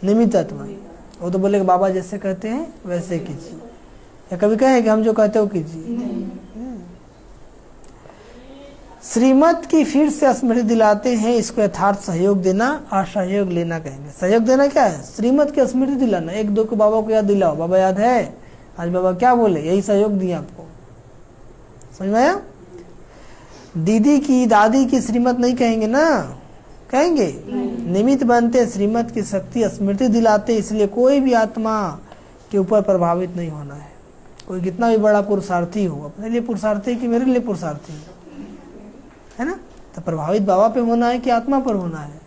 निमित्त आत्माएं। वो तो बोले बाबा जैसे कहते हैं वैसे कीजिए, या कभी कहेंगे हम जो कहते हो कीजिए? श्रीमत की फिर से स्मृति दिलाते हैं। इसको यथार्थ सहयोग देना और सहयोग लेना कहेंगे। सहयोग देना क्या है? श्रीमत की स्मृति दिलाना। एक दो को बाबा को याद दिलाओ, बाबा याद है आज बाबा क्या बोले, यही सहयोग दिया आपको। समझ में आया? दीदी की, दादी की श्रीमत नहीं कहेंगे ना, कहेंगे? निमित्त बनते, श्रीमत की शक्ति स्मृति दिलाते, इसलिए कोई भी आत्मा के ऊपर प्रभावित नहीं होना है। कोई कितना भी बड़ा पुरुषार्थी हो, अपने लिए पुरुषार्थी कि मेरे लिए पुरुषार्थी है ना, तो प्रभावित बाबा पे होना है कि आत्मा पर होना है?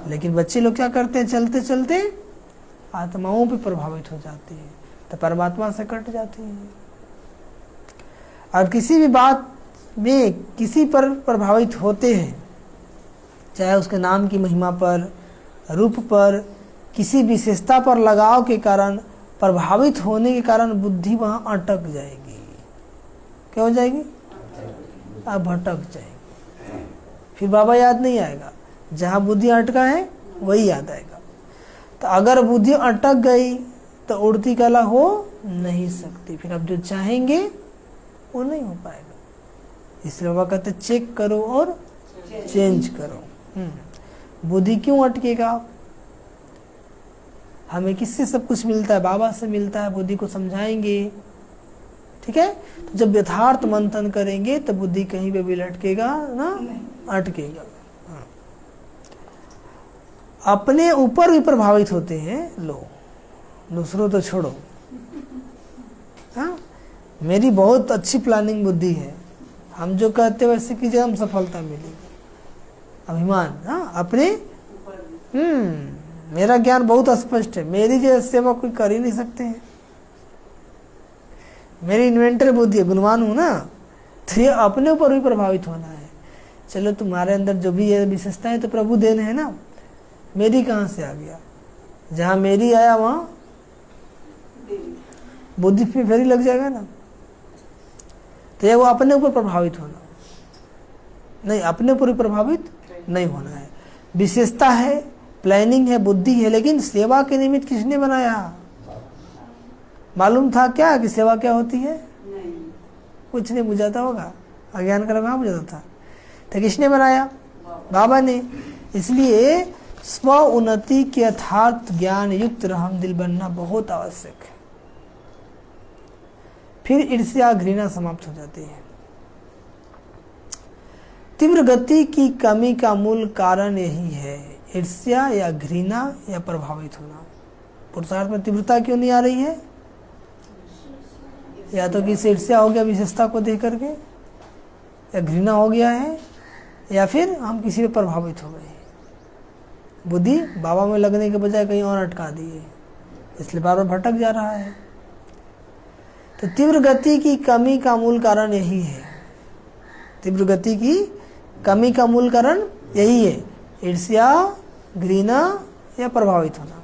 लेकिन बच्चे लोग क्या करते हैं, चलते चलते आत्माओं पे प्रभावित हो जाती है, तो परमात्मा से कट जाती है। और किसी भी बात में किसी पर प्रभावित होते हैं, चाहे उसके नाम की महिमा पर, रूप पर, किसी विशेषता पर लगाव के कारण, प्रभावित होने के कारण बुद्धि वहां अटक जाएगी। क्या हो जाएगी? अब भटक जाएगी। फिर बाबा याद नहीं आएगा। जहाँ बुद्धि अटका है वही याद आएगा। तो अगर बुद्धि अटक गई तो उड़ती कला हो नहीं सकती। फिर अब जो चाहेंगे वो नहीं हो पाएगा। इसलिए बाबा कहते चेक करो और चेंज करो। बुद्धि क्यों अटकेगा? हमें किससे सब कुछ मिलता है? बाबा से मिलता है। बुद्धि को समझाएंगे, ठीक है। तो जब यथार्थ मंथन करेंगे तो बुद्धि कहीं पे भी लटकेगा ना, अटकेगा। अपने ऊपर भी प्रभावित होते हैं लोग, दूसरों तो छोड़ो। हाँ, मेरी बहुत अच्छी प्लानिंग बुद्धि है, हम जो कहते वैसे कीजिए, हम सफलता मिलेगी। अभिमान, हाँ, अपने मेरा ज्ञान बहुत स्पष्ट है, मेरी जैसे सेवा कोई कर ही नहीं सकते हैं। मेरी इन्वेंटर बुद्धि है, गुणवान हूं ना, तो ये अपने ऊपर भी प्रभावित होना है। चलो तुम्हारे अंदर जो भी ये विशेषता है तो प्रभु देन है ना, मेरी कहाँ से आ गया? जहाँ मेरी आया वहाँ बुद्धि पे फेरी लग जाएगा ना। तो ये वो अपने ऊपर प्रभावित होना नहीं, अपने ऊपर प्रभावित नहीं होना है। विशेषता है, प्लानिंग है, बुद्धि है, लेकिन सेवा के निमित्त किसने बनाया? मालूम था क्या कि सेवा क्या होती है? नहीं। कुछ नहीं बुझाता होगा, अज्ञान का कहाँ बुझाता था? तो किसने बनाया? बाबा ने। इसलिए स्व उन्नति के यथार्थ ज्ञान युक्त रहम दिल बनना बहुत आवश्यक है। फिर ईर्ष्या घृणा समाप्त हो जाती है। तीव्र गति की कमी का मूल कारण यही है, ईर्ष्या या घृणा या प्रभावित होना। पुरुषार्थ में तीव्रता क्यों नहीं आ रही है? या तो किसी ईर्ष्या हो गया विशेषता को देख करके, या घृणा हो गया है, या फिर हम किसी पे प्रभावित हो गए, बुद्धि बाबा में लगने के बजाय कहीं और अटका दी है, इसलिए बार बार भटक जा रहा है। तो तीव्र गति की कमी का मूल कारण यही है, तीव्र गति की कमी का मूल कारण यही है, ईर्ष्या, घृणा या प्रभावित होना।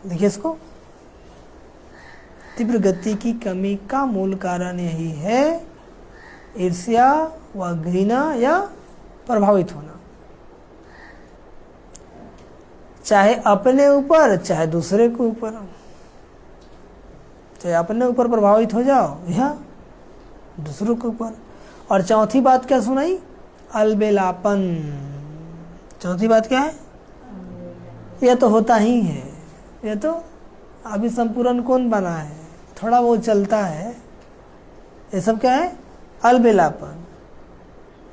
देखिए इसको, तीव्र गति की कमी का मूल कारण यही है, ईर्ष्या व घृणा या प्रभावित होना, चाहे अपने ऊपर चाहे दूसरे के ऊपर। चाहे अपने ऊपर प्रभावित हो जाओ या दूसरों के ऊपर। और चौथी बात क्या सुनाई? अलबेलापन। चौथी बात क्या है? यह तो होता ही है, ये तो अभी संपूर्ण कौन बना है, थोड़ा वो चलता है, ये सब क्या है? अलबेलापन।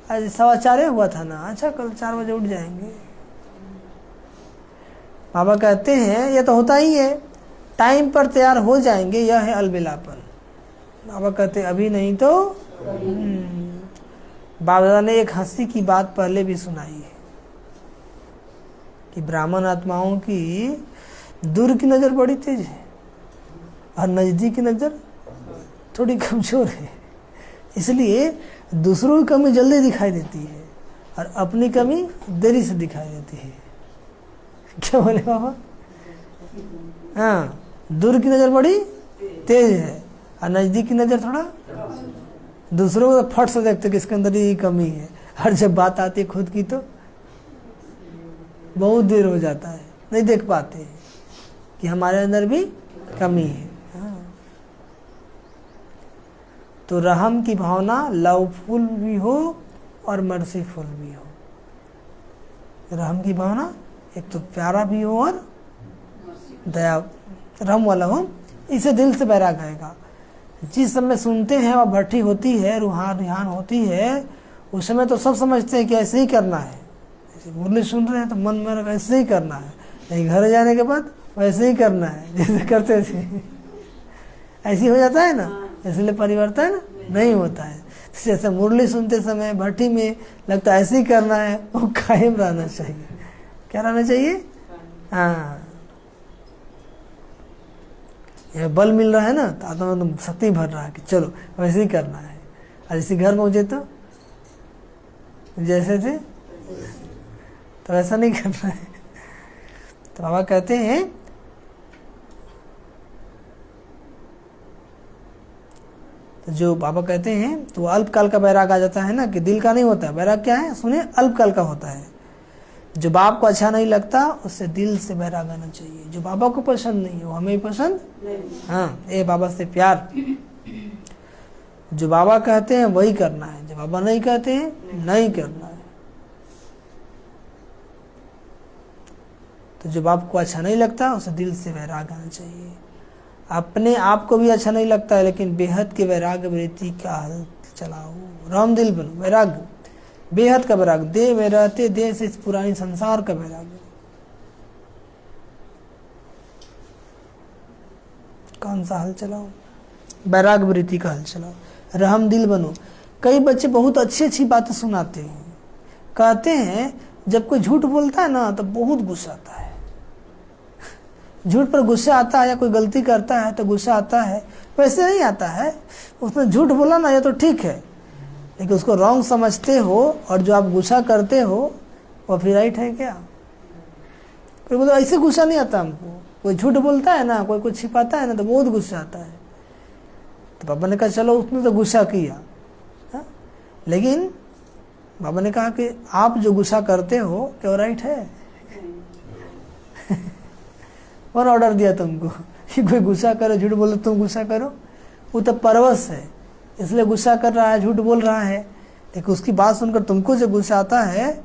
आज 4:15 हुआ था ना, अच्छा कल 4 बजे उठ जाएंगे। बाबा कहते हैं ये तो होता ही है, टाइम पर तैयार हो जाएंगे, यह है अलबेलापन। बाबा कहते अभी नहीं तो। बाबा ने एक हंसी की बात पहले भी सुनाई है कि ब्राह्मण आत्माओं की दूर की नजर बड़ी तेज है और नजदीक की नजर थोड़ी कमजोर है, इसलिए दूसरों की कमी जल्दी दिखाई देती है और अपनी कमी देरी से दिखाई देती है। क्या बोले बाबा? हाँ, दूर की नजर बड़ी तेज है और नजदीक की नजर थोड़ा, दूसरों को फट से देखते कि इसके अंदर ही कमी है, और जब बात आती है खुद की तो बहुत देर हो जाता है, नहीं देख पाते हैं कि हमारे अंदर भी कमी है। हाँ। तो रहम की भावना लवफुल भी हो और मर्सीफुल भी हो। रहम की भावना एक तो प्यारा भी हो और दया, रहम वाला हो, इसे दिल से बैराग आएगा। जिस समय सुनते हैं वह भट्टी होती है, रूहान रिहान होती है, उस समय तो सब समझते हैं कि ऐसे ही करना है। ऐसे मुरली सुन रहे हैं तो मन में ऐसे ही करना है, नहीं घर जाने के बाद वैसे ही करना है जैसे करते थे। ऐसे हो जाता है ना, इसलिए परिवर्तन नहीं होता है। जैसे मुरली सुनते समय भट्टी में लगता है ऐसे ही करना है, वो कायम रहना चाहिए। क्या रहना चाहिए? हाँ, यह बल मिल रहा है ना, तो आत्मा में शक्ति भर रहा है कि चलो वैसे ही करना है। और इसी घर पहुंचे तो जैसे थे तो ऐसा नहीं करना है। तो बाबा कहते हैं तो जो बाबा कहते हैं तो अल्पकाल का बैराग आ जाता है ना, कि दिल का नहीं होता है। बैराग क्या है? सुनिए, अल्पकाल का होता है। जो बाप को अच्छा नहीं लगता उससे दिल से बैराग आना चाहिए। जो बाबा को पसंद नहीं है वो हमें पसंद नहीं। हाँ, ये बाबा से प्यार। जो बाबा कहते हैं वही करना है, जो बाबा नहीं कहते हैं नहीं करना है। तो जब आपको अच्छा नहीं लगता उसे दिल से वैराग आना चाहिए। अपने आप को भी अच्छा नहीं लगता है, लेकिन बेहद के वैराग्य वृत्ति का हल चलाओ, राम दिल बनो, वैराग्य, बेहद का वैराग्य, देह में रहते देह से इस पुरानी संसार का वैराग्य। कौन सा हल चलाओ? वैराग्य वृत्ति का हल चलाओ, रहम दिल बनो। कई बच्चे बहुत अच्छी अच्छी बातें सुनाते हैं, कहते हैं जब कोई झूठ बोलता है ना तो बहुत गुस्सा आता है, झूठ पर गुस्सा आता है, या कोई गलती करता है तो गुस्सा आता है। वैसे नहीं आता है, उसने झूठ बोला ना, ये तो ठीक है, लेकिन उसको रॉन्ग समझते हो और जो आप गुस्सा करते हो वो फिर राइट है क्या? कोई बोलता ऐसे गुस्सा नहीं आता हमको, कोई झूठ बोलता है ना, कोई कुछ छिपाता है ना तो बहुत गुस्सा आता है। तो पापा ने कहा चलो उसने तो गुस्सा किया, हा? लेकिन बाबा ने कहा कि आप जो गुस्सा करते हो क्या राइट है? कौन ऑर्डर दिया तुमको कि कोई गुस्सा करे, झूठ बोले तुम गुस्सा करो? वो तो परवश है, इसलिए गुस्सा कर रहा है, झूठ बोल रहा है, लेकिन उसकी बात सुनकर तुमको जो गुस्सा आता है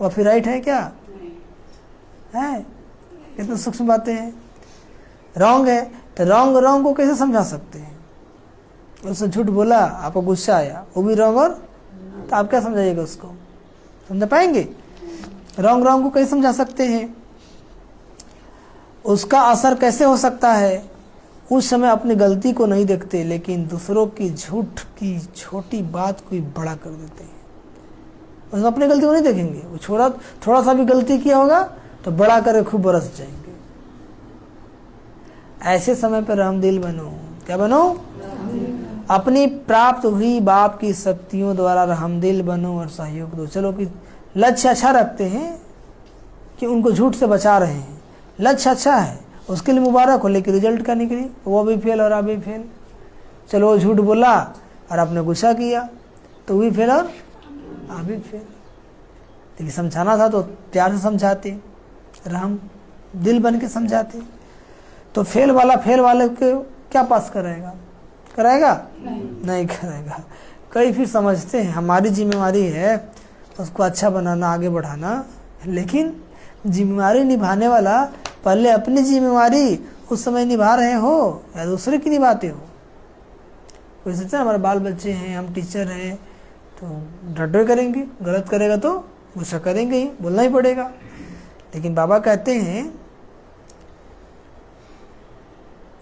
वह फिर राइट है क्या? है? कितनी सूक्ष्म बातें हैं। रॉन्ग है तो रॉन्ग को कैसे समझा सकते हैं? उसने झूठ बोला, आपको गुस्सा आया, वो भी रॉन्ग, और तो आप क्या समझाइएगा उसको? समझा पाएंगे? रॉन्ग को कैसे समझा सकते हैं? उसका असर कैसे हो सकता है? उस समय अपनी गलती को नहीं देखते, लेकिन दूसरों की झूठ की छोटी बात को बड़ा कर देते हैं। उसमें अपनी गलती को नहीं देखेंगे, वो थोड़ा सा भी गलती किया होगा तो बड़ा करके खूब बरस जाएंगे। ऐसे समय पर रहमदिल बनो। क्या बनो? अपनी प्राप्त हुई बाप की शक्तियों द्वारा रहमदिल बनो और सहयोग दो। चलो कि लक्ष्य अच्छा रखते हैं कि उनको झूठ से बचा रहे हैं, लक्ष्य अच्छा है, उसके लिए मुबारक हो, लेकिन रिजल्ट क्या निकली? वो भी फेल और आप भी फेल। चलो वो झूठ बोला और आपने गुस्सा किया तो भी फेल और आप भी फेल। लेकिन समझाना था तो प्यार से समझाते, रहम दिल बन के समझाते, तो फेल वाले को क्या पास कराएगा? नहीं करेगा। कई फिर समझते हैं हमारी जिम्मेवारी है उसको अच्छा बनाना, आगे बढ़ाना, लेकिन जिम्मेवारी निभाने वाला पहले अपनी जिम्मेवारी उस समय निभा रहे हो या दूसरे की निभाते हो? कोई सोचता है हमारे बाल बच्चे हैं, हम टीचर हैं तो डटे करेंगे, गलत करेगा तो गुस्सा करेंगे ही, बोलना ही पड़ेगा। लेकिन बाबा कहते हैं,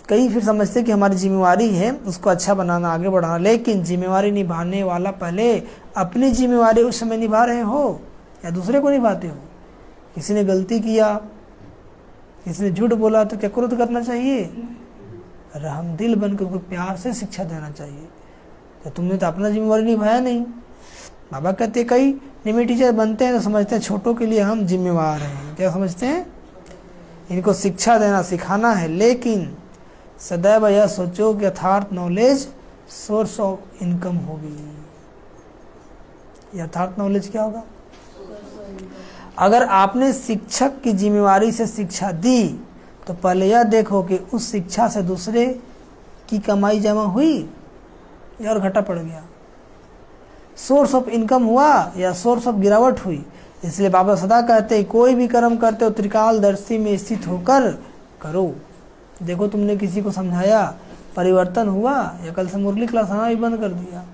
कई फिर समझते कि हमारी जिम्मेवारी है उसको अच्छा बनाना, आगे बढ़ाना, लेकिन जिम्मेवारी निभाने वाला पहले अपनी जिम्मेवारी उस समय निभा रहे हो या दूसरे को निभाते हो? किसी ने गलती किया, किसी ने झूठ बोला तो क्या क्रोध करना चाहिए? रहमदिल बनकर उनको प्यार से शिक्षा देना चाहिए, तो तुमने तो अपना जिम्मेवारी निभाया नहीं। बाबा कहते कई नियमित टीचर बनते हैं तो समझते हैं छोटों के लिए हम जिम्मेवार हैं। क्या समझते हैं? इनको शिक्षा देना, सिखाना है, लेकिन सदैव यह सोचो कि यथार्थ नॉलेज सोर्स ऑफ इनकम होगी। यथार्थ नॉलेज क्या होगा? अगर आपने शिक्षक की जिम्मेवारी से शिक्षा दी तो पहले यह देखो कि उस शिक्षा से दूसरे की कमाई जमा हुई या और घाटा पड़ गया, सोर्स ऑफ इनकम हुआ या सोर्स ऑफ गिरावट हुई। इसलिए बाबा सदा कहते हैं कोई भी कर्म करते हो त्रिकालदर्शी में स्थित होकर करो। देखो तुमने किसी को समझाया, परिवर्तन हुआ, या कल से मुरली क्लास आना भी बंद कर दिया।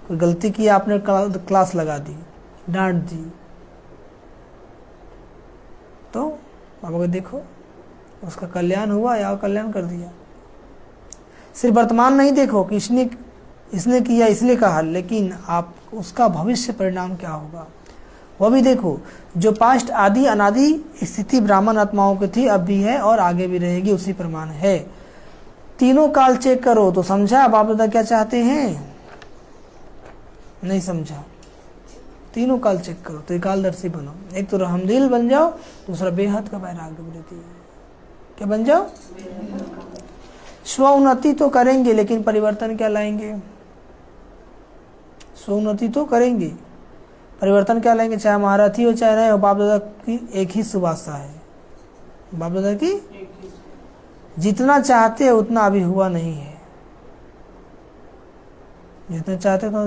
कोई गलती की आपने क्लास लगा दी, डांट दी, तो बाबा को देखो उसका कल्याण हुआ या कल्याण कर दिया। सिर्फ वर्तमान नहीं देखो कि इसने किया इसलिए कहा, लेकिन आप उसका भविष्य परिणाम क्या होगा वह भी देखो। जो पास्ट आदि अनादि स्थिति ब्राह्मण आत्माओं की थी, अब भी है और आगे भी रहेगी, उसी प्रमाण है। तीनों काल चेक करो तो समझा बाप दादा क्या चाहते हैं? नहीं समझा। तीनों काल चेक करो, त्रिकालदर्शी बनो। एक तो रहमदिल बन जाओ, दूसरा बेहद का वैराग्य वृत्ति। क्या बन जाओ? स्वोन्नति तो करेंगे, लेकिन परिवर्तन क्या लाएंगे? स्वोन्नति तो करेंगे, परिवर्तन क्या लाएंगे? चाहे महारथी हो चाहे नहीं हो, बाप दादा की एक ही सुभाषा है। बाप दादा की जितना चाहते हैं उतना अभी हुआ नहीं है। जितना चाहते तो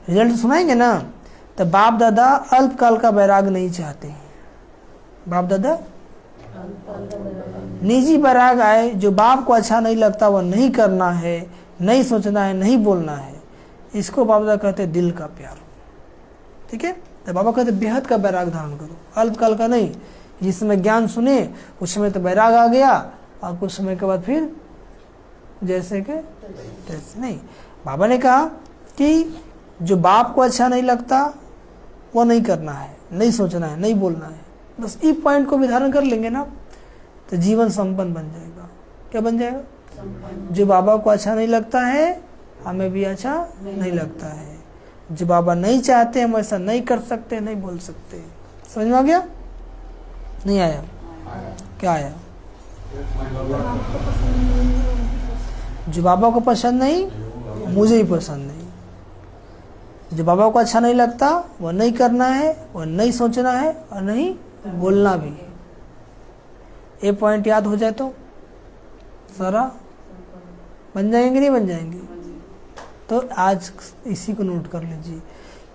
रिजल्ट सुनाएंगे ना। तो बाप दादा अल्पकाल का वैराग नहीं चाहते। बाप दादा निजी वैराग आए, जो बाप को अच्छा नहीं लगता वह नहीं करना है, नहीं सोचना है, नहीं बोलना है, इसको बाप दादा कहते हैं दिल का प्यार। ठीक है, तो बाबा कहते बेहद का वैराग धारण करो, अल्पकाल का नहीं। जिस समय ज्ञान सुने उस समय तो वैराग आ गया, और कुछ समय के बाद फिर जैसे के तैसे नहीं। बाबा ने कहा कि जो बाप को अच्छा नहीं लगता वो नहीं करना है, नहीं सोचना है, नहीं बोलना है। बस इस पॉइंट को भी धारण कर लेंगे ना तो जीवन संपन्न बन जाएगा। क्या बन जाएगा? जो बाबा को अच्छा नहीं लगता है हमें भी अच्छा नहीं लगता है। जो बाबा नहीं चाहते हम ऐसा नहीं कर सकते, नहीं बोल सकते। समझ में आ गया? नहीं आया? क्या आया? जो बाबा को पसंद नहीं मुझे ही पसंद नहीं। जो बाबा को अच्छा नहीं लगता वह नहीं करना है, वह नहीं सोचना है और नहीं बोलना भी। ये पॉइंट याद हो जाए तो सारा बन जाएंगे, नहीं बन जाएंगे? तो आज इसी को नोट कर लीजिए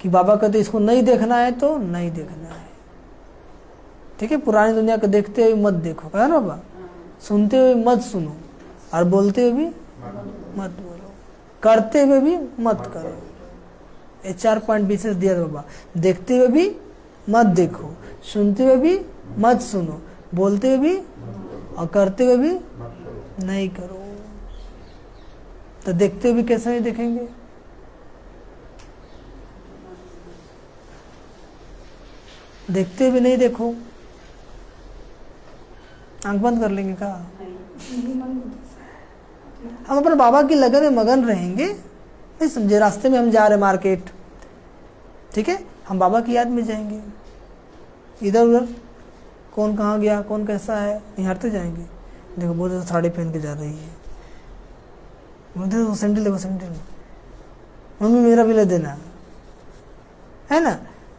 कि बाबा कहते इसको नहीं देखना है तो नहीं देखना है। ठीक है, पुरानी दुनिया को देखते हुए मत देखो, कहा ना बाबा, सुनते हुए मत सुनो और बोलते हुए भी मत बोलो, करते हुए भी मत करो। ये 4 पॉइंट विशेष दिया बाबा। देखते हुए भी मत देखो, सुनते हुए भी मत सुनो, बोलते हुए भी और करते हुए भी नहीं करो। तो देखते हुए भी कैसे नहीं देखेंगे? देखते हुए नहीं देखो, आंख बंद कर लेंगे का? हम अपने बाबा की लगन में मगन रहेंगे। नहीं समझे? रास्ते में हम जा रहे मार्केट, ठीक है, हम बाबा की याद में जाएंगे। इधर उधर कौन कहाँ गया, कौन कैसा है, निहारते जाएंगे। देखो बहुत साड़ी पहन के जा रही है, बोलते वो सैंडल है, वो सैंडल मम्मी मेरा भी ले देना, है ना।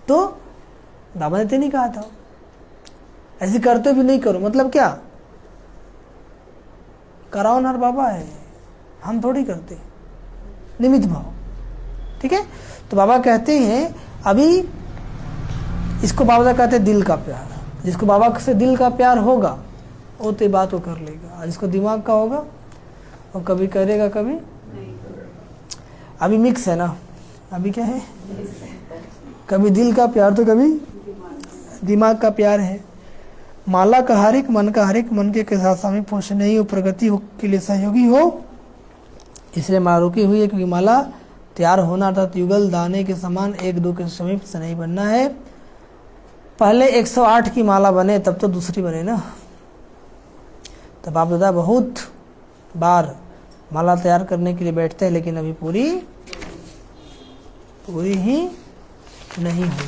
तो बाबा ने तो नहीं कहा था ऐसे करते भी नहीं करो, मतलब क्या? कराओ ना, बाबा है, हम थोड़ी करते, निमित्त भाव। ठीक है, तो बाबा कहते हैं अभी इसको बाबा कहते हैं दिल का प्यार। जिसको बाबा से दिल का प्यार होगा वो तो बात वो कर लेगा, और जिसको दिमाग का होगा वो कभी करेगा कभी नहीं। अभी मिक्स है ना, अभी क्या है, कभी दिल का प्यार तो कभी दिमाग का प्यार है। माला का हर एक मन का हर एक मन के साथ सामूहिक पोषण नहीं हो, प्रगति हो के लिए सहयोगी हो, इसलिए माला रुकी हुई है। क्योंकि माला तैयार होना अर्थात युगल दाने के समान एक दो के समीप से नहीं बनना है। पहले 108 की माला बने तब तो दूसरी बने ना। तो बाप दादा बहुत बार माला तैयार करने के लिए बैठते हैं, लेकिन अभी पूरी ही नहीं हुई।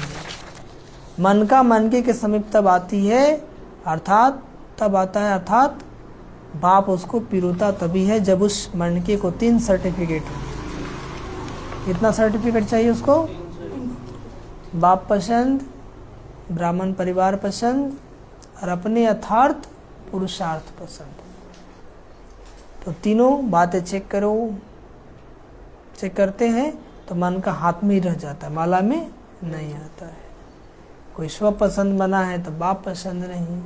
मन का मन के समीप तब आती है, अर्थात तब आता है, अर्थात बाप उसको पिरोता तभी है जब उस मनके को 3 सर्टिफिकेट हो। कितना सर्टिफिकेट चाहिए उसको? बाप पसंद, ब्राह्मण परिवार पसंद और अपने यथार्थ पुरुषार्थ पसंद। तो तीनों बातें चेक करो। चेक करते हैं तो मन का हाथ में ही रह जाता है, माला में नहीं आता है। कोई स्व पसंद बना है तो बाप पसंद नहीं,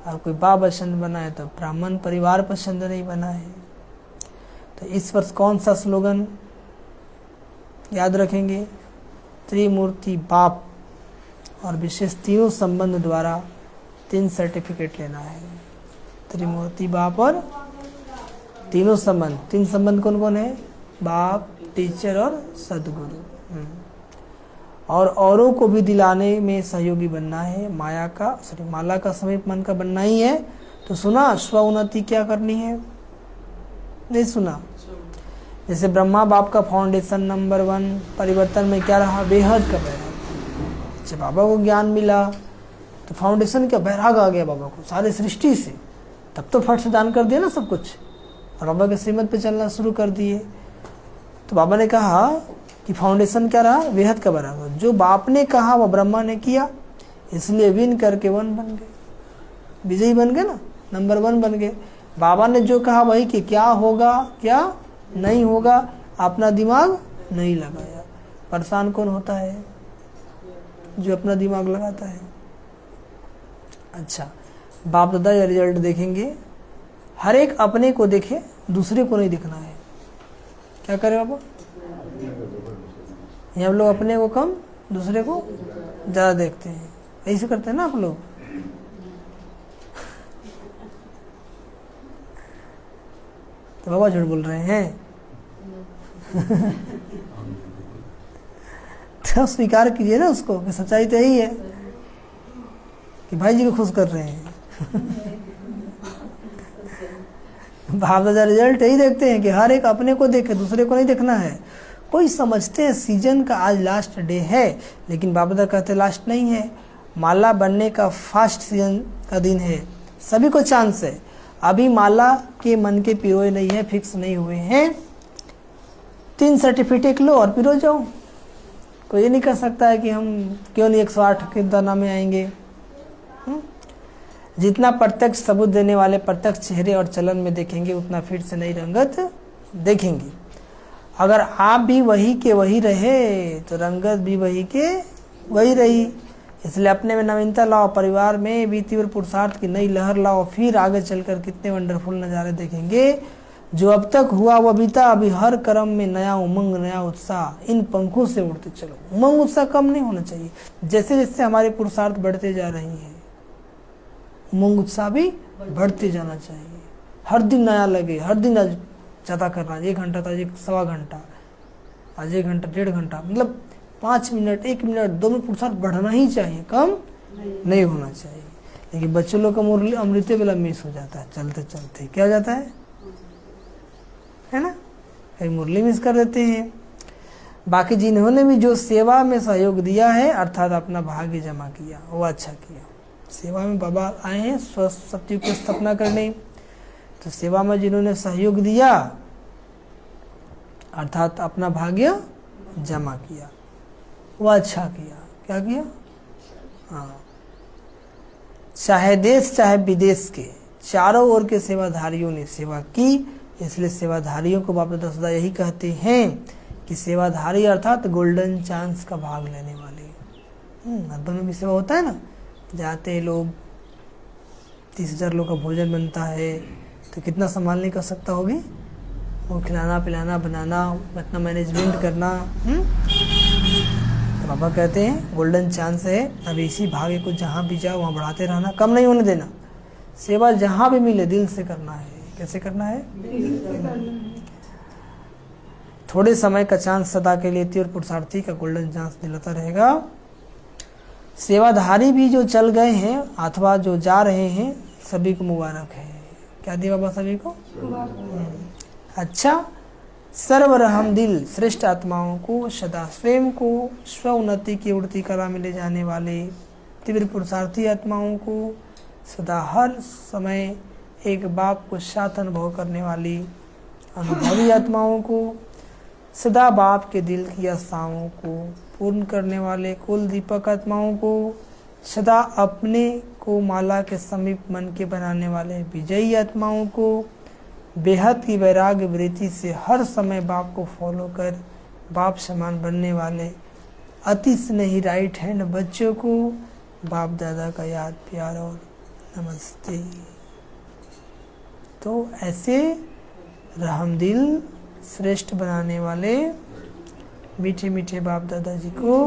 और कोई बाप पसंद बना है तो ब्राह्मण परिवार पसंद नहीं बना है। तो इस वर्ष कौन सा स्लोगन याद रखेंगे? त्रिमूर्ति बाप और विशेष तीनों संबंध द्वारा 3 सर्टिफिकेट लेना है। त्रिमूर्ति बाप और तीनों संबंध। 3 संबंध कौन कौन है? बाप, टीचर और सदगुरु। और औरों को भी दिलाने में सहयोगी बनना है। माला का समीप मन का बनना ही है। तो सुना स्व उन्नति क्या करनी है? नहीं सुना? जैसे ब्रह्मा बाप का फाउंडेशन नंबर 1 परिवर्तन में क्या रहा? बेहद का बैराग। जब बाबा को ज्ञान मिला तो फाउंडेशन क्या बैराग आ गया बाबा को सारे सृष्टि से। तब तो फट से दान कर दिया ना सब कुछ, और बाबा के श्रीमत पे चलना शुरू कर दिए। तो बाबा ने कहा कि फाउंडेशन क्या रहा? बेहद का बैराग। जो बाप ने कहा वह ब्रह्मा ने किया, इसलिए विन करके 1 बन गए, विजयी बन गए ना, नंबर 1 बन गए। बाबा ने जो कहा वही कि क्या होगा क्या नहीं होगा अपना दिमाग नहीं लगाया। परेशान कौन होता है? जो अपना दिमाग लगाता है। अच्छा, बाप दादा या रिजल्ट देखेंगे, हर एक अपने को देखे, दूसरे को नहीं दिखना है। क्या करें बाबा? ये हम लोग अपने को कम, दूसरे को ज़्यादा देखते हैं। ऐसे करते हैं ना आप लोग? तो बाबा झूठ बोल रहे हैं। तो स्वीकार कीजिए ना उसको कि सच्चाई तो यही है कि भाई जी को खुश कर रहे हैं। बाप दादा रिजल्ट यही देखते हैं कि हर एक अपने को देखे, दूसरे को नहीं देखना है। कोई समझते हैं सीजन का आज लास्ट डे है, लेकिन बाप दादा कहते लास्ट नहीं है, माला बनने का फर्स्ट सीजन का दिन है। सभी को चांस है। अभी माला के मन के पिरोए नहीं है, फिक्स नहीं हुए हैं। 3 सर्टिफिकेट लो और पिरो जाओ। कोई ये नहीं कर सकता है कि हम क्यों नहीं 108 के दाना में आएंगे। जितना प्रत्यक्ष सबूत देने वाले प्रत्यक्ष चेहरे और चलन में देखेंगे, उतना फिर से नई रंगत देखेंगे। अगर आप भी वही के वही रहे तो रंगत भी वही के वही रही। इसलिए अपने में नवीनता लाओ, परिवार में भी तीव्र पुरुषार्थ की नई लहर लाओ, फिर आगे चलकर कितने वंडरफुल नज़ारे देखेंगे। जो अब तक हुआ वह बीता, अभी हर कर्म में नया उमंग, नया उत्साह। इन पंखों से उड़ते चलो। उमंग उत्साह कम नहीं होना चाहिए। जैसे जैसे हमारे पुरुषार्थ बढ़ते जा रही हैं, उमंग उत्साह भी बढ़ते जाना चाहिए। हर दिन नया लगे, हर दिन आज ज़्यादा करना। 1 घंटा था, 1.25 घंटा, आज 1 घंटा, 1.5 घंटा, मतलब 5 मिनट, 1 मिनट, 2 मिनट पुरुषार्थ बढ़ना ही चाहिए, कम नहीं होना चाहिए। लेकिन बच्चों लोग का मुरली अमृत बेला मिस हो जाता है। चलते चलते क्या हो जाता है ना? कहीं मुरली मिस कर देते हैं। बाकी जिन्होंने भी जो सेवा में सहयोग दिया है, अर्थात अपना भाग्य जमा किया, वो अच्छा किया। सेवा में बाबा आए हैं स्वस्थ सत्य की स्थापना करने, तो सेवा में जिन्होंने सहयोग दिया, अर्थात अपना भाग्य जमा किया, वो अच्छा किया। क्या किया? हाँ, चाहे देश चाहे विदेश के चारों ओर के सेवाधारियों ने सेवा की। इसलिए सेवाधारियों को बाबा दादा यही कहते हैं कि सेवाधारी अर्थात गोल्डन चांस का भाग लेने वाले। अरबन में भी सेवा होता है ना, जाते लोग 30,000 लोग का भोजन बनता है, तो कितना संभाल नहीं कर सकता होगी वो, खिलाना पिलाना बनाना, इतना मैनेजमेंट करना। तो बाबा कहते हैं गोल्डन चांस है, अब इसी भाग्य को जहाँ भी जाओ वहाँ बढ़ाते रहना, कम नहीं होने देना। सेवा जहाँ भी मिले दिल से करना है। कैसे करना है? थोड़े समय का चांस सदा के लिए तीव्र पुरुषार्थी का गोल्डन चांस दिलाता रहेगा। सेवाधारी भी जो चल गए हैं अथवा जो जा रहे हैं, सभी को मुबारक है। क्या दिया बाबा सभी को? अच्छा, सर्वरहम दिल श्रेष्ठ आत्माओं को, सदा स्वयं को स्व उन्नति की उड़ती कला में ले जाने वाले तीव्र पुरुषार्थी आत्माओं को, सदा हर समय एक बाप को साथ अनुभव करने वाली अनुभवी आत्माओं को, सदा बाप के दिल की आशाओं को पूर्ण करने वाले कुल दीपक आत्माओं को, सदा अपने को माला के समीप मन के बनाने वाले विजयी आत्माओं को, बेहद की वैराग्य वृत्ति से हर समय बाप को फॉलो कर बाप समान बनने वाले अति स्नेही राइट हैंड बच्चों को बाप दादा का याद प्यार और नमस्ते। तो ऐसे रहमदिल श्रेष्ठ बनाने वाले मीठे मीठे बाप दादा जी को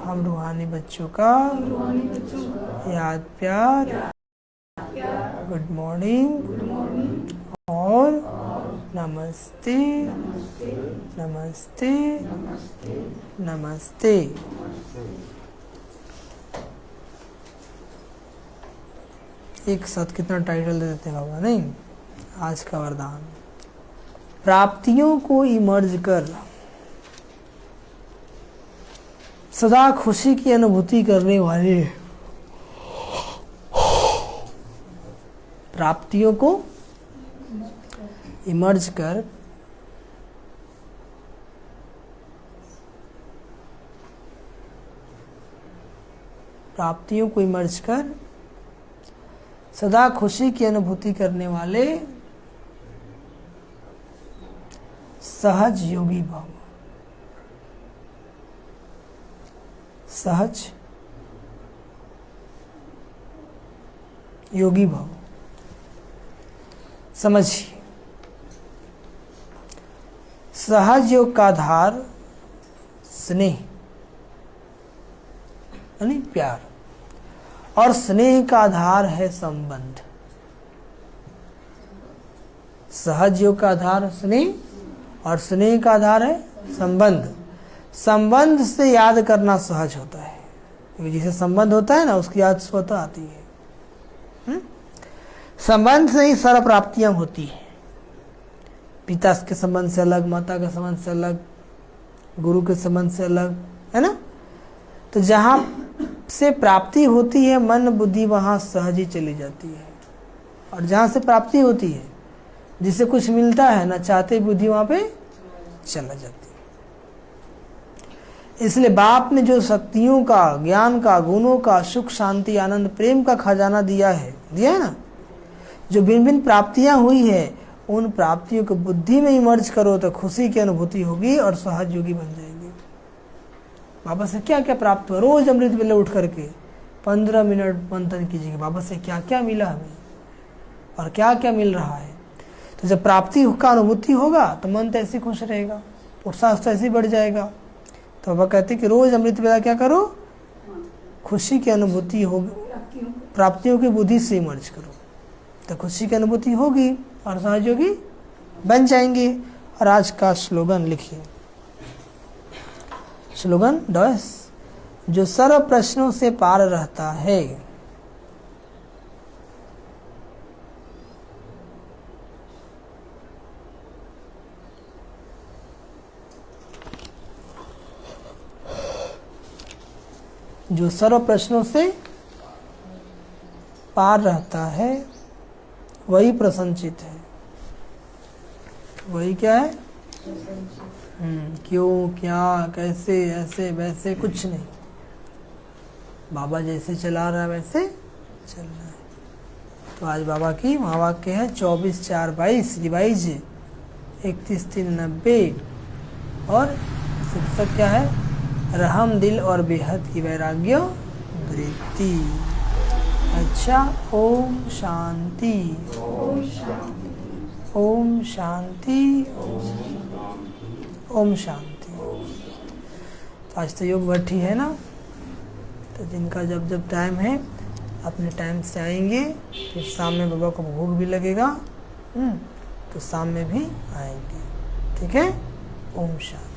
हम रूहानी बच्चों का याद प्यार, गुड मॉर्निंग और नमस्ते नमस्ते नमस्ते। एक साथ कितना टाइटल दे देते हैं बाबा, नहीं? आज का वरदान, प्राप्तियों को इमर्ज कर सदा खुशी की अनुभूति करने वाले, प्राप्तियों को इमर्ज कर प्राप्तियों को इमर्ज कर सदा खुशी की अनुभूति करने वाले सहज योगी भाव, सहज योगी भाव। समझिए, सहज योग का आधार स्नेह यानी प्यार, और स्नेह का आधार है संबंध। सहज योग का आधार स्नेह और स्नेह का आधार है संबंध। संबंध से याद करना सहज होता है, क्योंकि जिसे संबंध होता है ना उसकी याद स्वतः आती है। संबंध से ही सर्व प्राप्तियां होती है। पिता के संबंध से अलग, माता के संबंध से अलग, गुरु के संबंध से अलग, है ना। तो जहां से प्राप्ति होती है मन बुद्धि वहां सहज ही चली जाती है, और जहां से प्राप्ति होती है जिसे कुछ मिलता है ना चाहते बुद्धि वहां पे चला जाती है। इसलिए बाप ने जो शक्तियों का, ज्ञान का, गुणों का, सुख शांति आनंद प्रेम का खजाना दिया है ना, जो भिन्न भिन्न प्राप्तियां हुई है उन प्राप्तियों को बुद्धि में इमर्ज करो तो खुशी की अनुभूति होगी और सहज योगी बन जाएंगे। बाबा से क्या क्या प्राप्त हुआ, रोज अमृत वेले उठ करके 15 मिनट मंथन कीजिएगा बाबा से क्या क्या मिला हमें और क्या क्या मिल रहा है। तो जब प्राप्ति का अनुभूति होगा तो मन तो ऐसे खुश रहेगा, उत्साह तो ऐसे बढ़ जाएगा। तो बाबा कहते कि रोज अमृत वेला क्या करो, खुशी की अनुभूति होगी, प्राप्तियों की बुद्धि से इमर्ज करो तो खुशी की अनुभूति होगी और सहज योगी बन जाएंगे। और आज का स्लोगन लिखिए, स्लोगन 10, जो सर्व प्रश्नों से पार रहता है जो सर्व प्रश्नों से पार रहता है वही प्रसन्नचित है। वही क्या है? क्यों, क्या, कैसे, ऐसे वैसे कुछ नहीं, बाबा जैसे चला रहा है वैसे चल रहा है। तो आज बाबा की महावाक्य है 24/4/22 रिवाइज 31/3/90 और शीर्षक क्या है? रहम दिल और बेहद की वैराग्य वृत्ति। अच्छा, ओम शांति, ओम शांति, ओम शांति। तो आज तो योग भट्टी है ना, तो जिनका जब जब टाइम है अपने टाइम से आएंगे, फिर शाम में बाबा को भूख भी लगेगा तो शाम में भी आएंगे। ठीक है, ओम शांति।